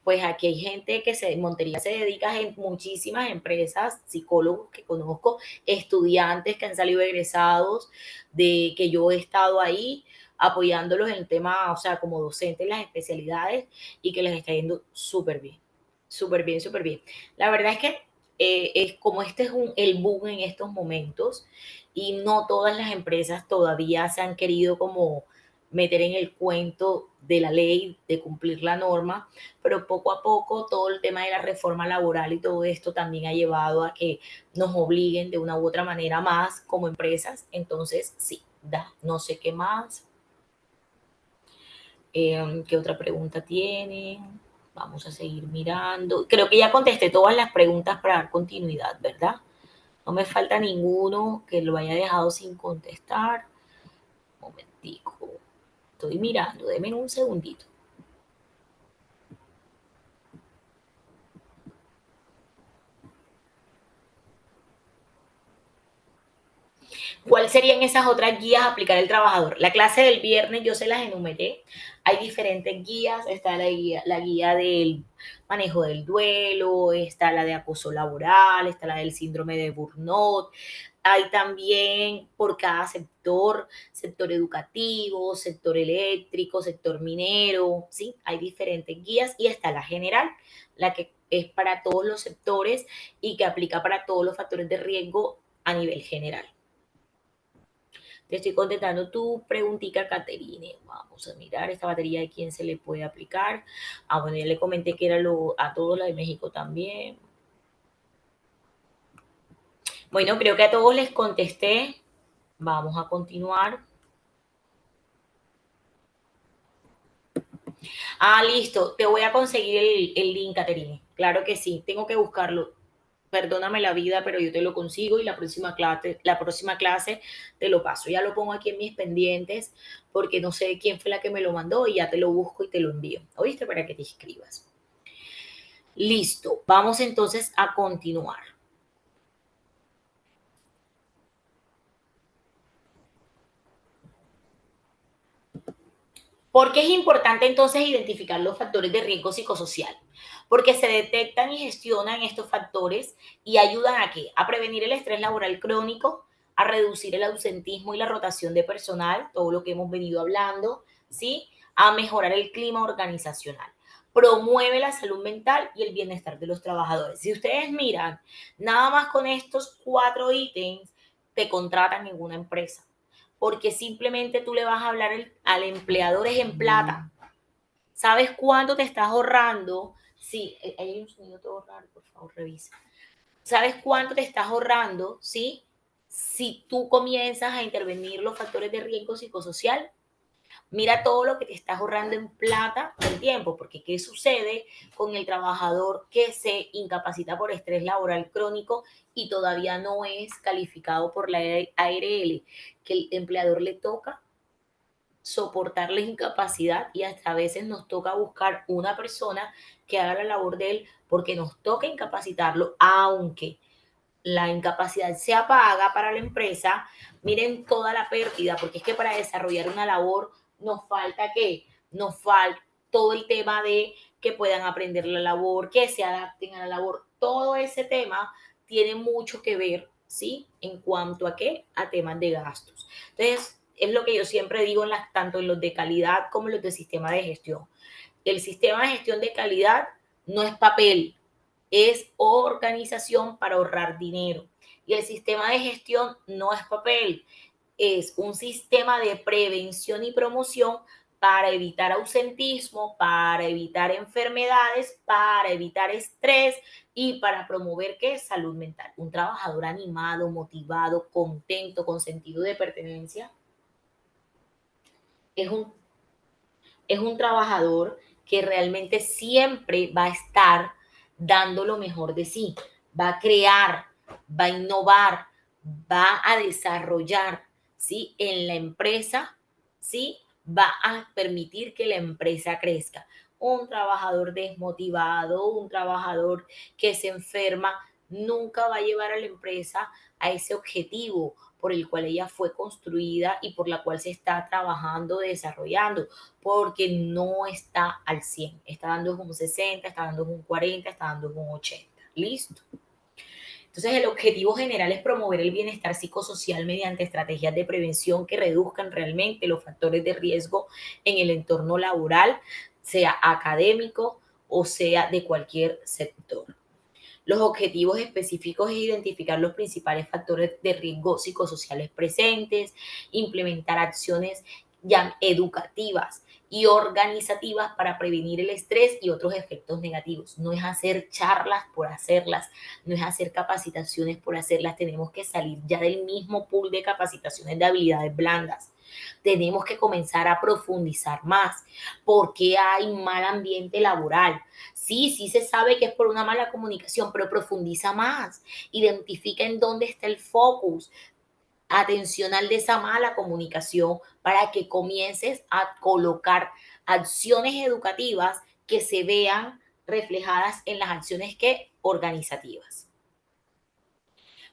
pues aquí hay gente que Montería se dedica a muchísimas empresas, psicólogos que conozco, estudiantes que han salido egresados, de que yo he estado ahí apoyándolos en el tema, o sea, como docente en las especialidades y que les está yendo súper bien, súper bien, súper bien. La verdad es que es como este es el boom en estos momentos y no todas las empresas todavía se han querido como meter en el cuento de la ley, de cumplir la norma, pero poco a poco todo el tema de la reforma laboral y todo esto también ha llevado a que nos obliguen de una u otra manera más como empresas. Entonces, sí, no sé qué más. ¿Qué otra pregunta tienen? Vamos a seguir mirando. Creo que ya contesté todas las preguntas para dar continuidad, ¿verdad? No me falta ninguno que lo haya dejado sin contestar. Un momentico. Estoy mirando, denme un segundito. ¿Cuáles serían esas otras guías a aplicar el trabajador? La clase del viernes yo se las enumeré. Hay diferentes guías. Está la guía del manejo del duelo, está la de acoso laboral, está la del síndrome de burnout. Hay también por cada sector, sector educativo, sector eléctrico, sector minero, ¿sí? Hay diferentes guías y está la general, la que es para todos los sectores y que aplica para todos los factores de riesgo a nivel general. Te estoy contestando tu preguntita, Caterine. Vamos a mirar esta batería de quién se le puede aplicar. Ah, bueno, ya le comenté que era a todos la de México también. Bueno, creo que a todos les contesté. Vamos a continuar. Ah, listo. Te voy a conseguir el link, Caterine. Claro que sí. Tengo que buscarlo. Perdóname la vida, pero yo te lo consigo y la próxima clase te lo paso. Ya lo pongo aquí en mis pendientes porque no sé quién fue la que me lo mandó y ya te lo busco y te lo envío. ¿Oíste? Para que te inscribas. Listo. Vamos entonces a continuar. ¿Por qué es importante entonces identificar los factores de riesgo psicosocial? Porque se detectan y gestionan estos factores y ayudan a qué? A prevenir el estrés laboral crónico, a reducir el ausentismo y la rotación de personal, todo lo que hemos venido hablando, ¿sí? A mejorar el clima organizacional. Promueve la salud mental y el bienestar de los trabajadores. Si ustedes miran, nada más con estos 4 ítems, te contratan en una empresa porque simplemente tú le vas a hablar al empleador es en plata. ¿Sabes cuánto te estás ahorrando? Sí, hay un sonido todo raro, por favor, revisa. ¿Sabes cuánto te estás ahorrando? Sí, si tú comienzas a intervenir los factores de riesgo psicosocial. Mira todo lo que te estás ahorrando en plata en tiempo, porque ¿qué sucede con el trabajador que se incapacita por estrés laboral crónico y todavía no es calificado por la ARL? Que el empleador le toca soportar la incapacidad y hasta a veces nos toca buscar una persona que haga la labor de él porque nos toca incapacitarlo, aunque la incapacidad sea paga para la empresa. Miren toda la pérdida, porque es que para desarrollar una labor nos falta ¿qué? Nos falta todo el tema de que puedan aprender la labor, que se adapten a la labor. Todo ese tema tiene mucho que ver, ¿sí? En cuanto a qué? A temas de gastos. Entonces, es lo que yo siempre digo tanto en los de calidad como en los de sistema de gestión. El sistema de gestión de calidad no es papel, es organización para ahorrar dinero. Y el sistema de gestión no es papel, es un sistema de prevención y promoción para evitar ausentismo, para evitar enfermedades, para evitar estrés y para promover ¿qué? Salud mental. Un trabajador animado, motivado, contento, con sentido de pertenencia, es un, es un trabajador que realmente siempre va a estar dando lo mejor de sí, va a crear, va a innovar, va a desarrollar, ¿sí? En la empresa, ¿sí? Va a permitir que la empresa crezca. Un trabajador desmotivado, un trabajador que se enferma, nunca va a llevar a la empresa a ese objetivo por el cual ella fue construida y por la cual se está trabajando, desarrollando, porque no está al 100, está dando un 60, está dando un 40, está dando un 80. ¿Listo? Entonces, el objetivo general es promover el bienestar psicosocial mediante estrategias de prevención que reduzcan realmente los factores de riesgo en el entorno laboral, sea académico o sea de cualquier sector. Los objetivos específicos es identificar los principales factores de riesgo psicosociales presentes, implementar acciones ya educativas y organizativas para prevenir el estrés y otros efectos negativos. No es hacer charlas por hacerlas, no es hacer capacitaciones por hacerlas, tenemos que salir ya del mismo pool de capacitaciones de habilidades blandas. Tenemos que comenzar a profundizar más. ¿Por qué hay mal ambiente laboral? Sí, sí se sabe que es por una mala comunicación, pero profundiza más. Identifica en dónde está el focus atencional de esa mala comunicación para que comiences a colocar acciones educativas que se vean reflejadas en las acciones que organizativas.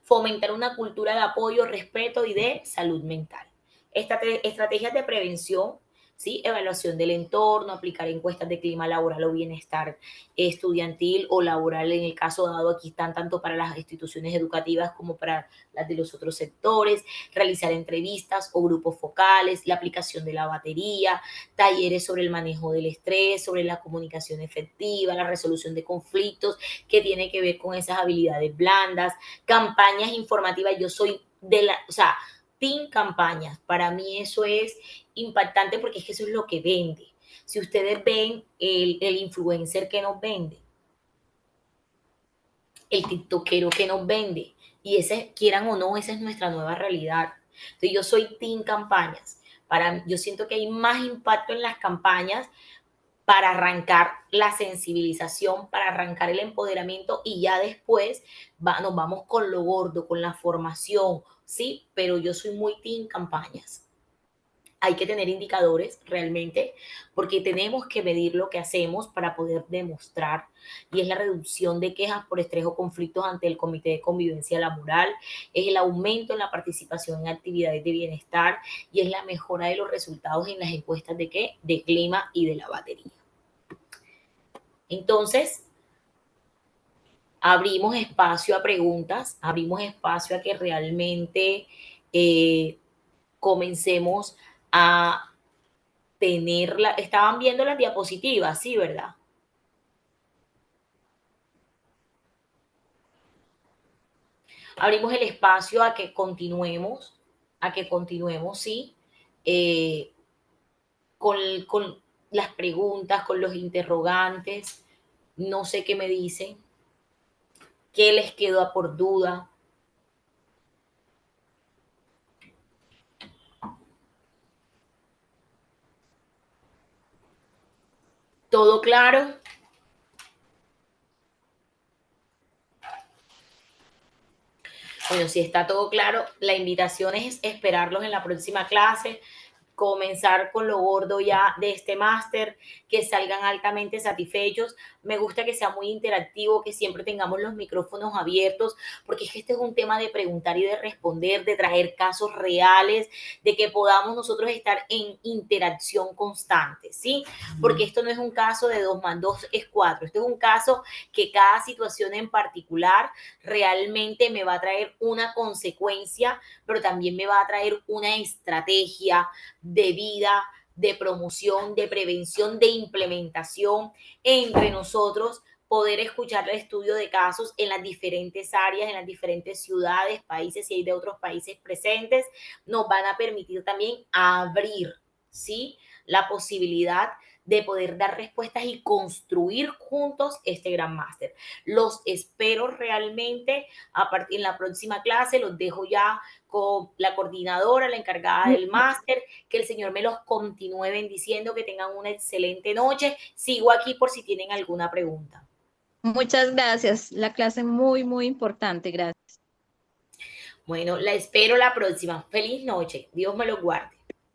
Fomentar una cultura de apoyo, respeto y de salud mental. Estrategias de prevención, ¿sí? Evaluación del entorno, aplicar encuestas de clima laboral o bienestar estudiantil o laboral, en el caso dado aquí están tanto para las instituciones educativas como para las de los otros sectores, realizar entrevistas o grupos focales, la aplicación de la batería, talleres sobre el manejo del estrés, sobre la comunicación efectiva, la resolución de conflictos que tiene que ver con esas habilidades blandas, campañas informativas. Yo soy o sea, team campañas. Para mí eso es impactante porque es que eso es lo que vende. Si ustedes ven el influencer que nos vende, el tiktokero que nos vende, y ese, quieran o no, esa es nuestra nueva realidad. Entonces yo soy team campañas. Yo siento que hay más impacto en las campañas para arrancar la sensibilización, para arrancar el empoderamiento y ya después nos vamos con lo gordo, con la formación, ¿sí? Pero yo soy muy team campañas. Hay que tener indicadores realmente porque tenemos que medir lo que hacemos para poder demostrar, y es la reducción de quejas por estrés o conflictos ante el Comité de Convivencia Laboral, es el aumento en la participación en actividades de bienestar y es la mejora de los resultados en las encuestas de qué, de clima y de la batería. Entonces, abrimos espacio a preguntas, abrimos espacio a que realmente comencemos a tenerla. Estaban viendo las diapositivas, sí, ¿verdad? Abrimos el espacio a que continuemos, sí, eh, con las preguntas, con los interrogantes. No sé qué me dicen, qué les quedó por duda. ¿Todo claro? Bueno, si está todo claro, la invitación es esperarlos en la próxima clase. comenzar con lo gordo ya de este máster, que salgan altamente satisfechos. Me gusta que sea muy interactivo, que siempre tengamos los micrófonos abiertos, porque es que este es un tema de preguntar y de responder, de traer casos reales, de que podamos nosotros estar en interacción constante, ¿sí? Porque esto no es un caso de 2 más 2 es 4, esto es un caso que cada situación en particular realmente me va a traer una consecuencia, pero también me va a traer una estrategia de vida, de promoción, de prevención, de implementación entre nosotros, poder escuchar el estudio de casos en las diferentes áreas, en las diferentes ciudades, países, si hay de otros países presentes, nos van a permitir también abrir, ¿sí? La posibilidad de poder dar respuestas y construir juntos este gran máster. Los espero realmente a partir de la próxima clase, los dejo ya con la coordinadora, la encargada del máster, que el Señor me los continúe bendiciendo, que tengan una excelente noche. Sigo aquí por si tienen alguna pregunta. Muchas gracias. La clase muy, muy importante. Gracias. Bueno, la espero la próxima. Feliz noche. Dios me los guarde.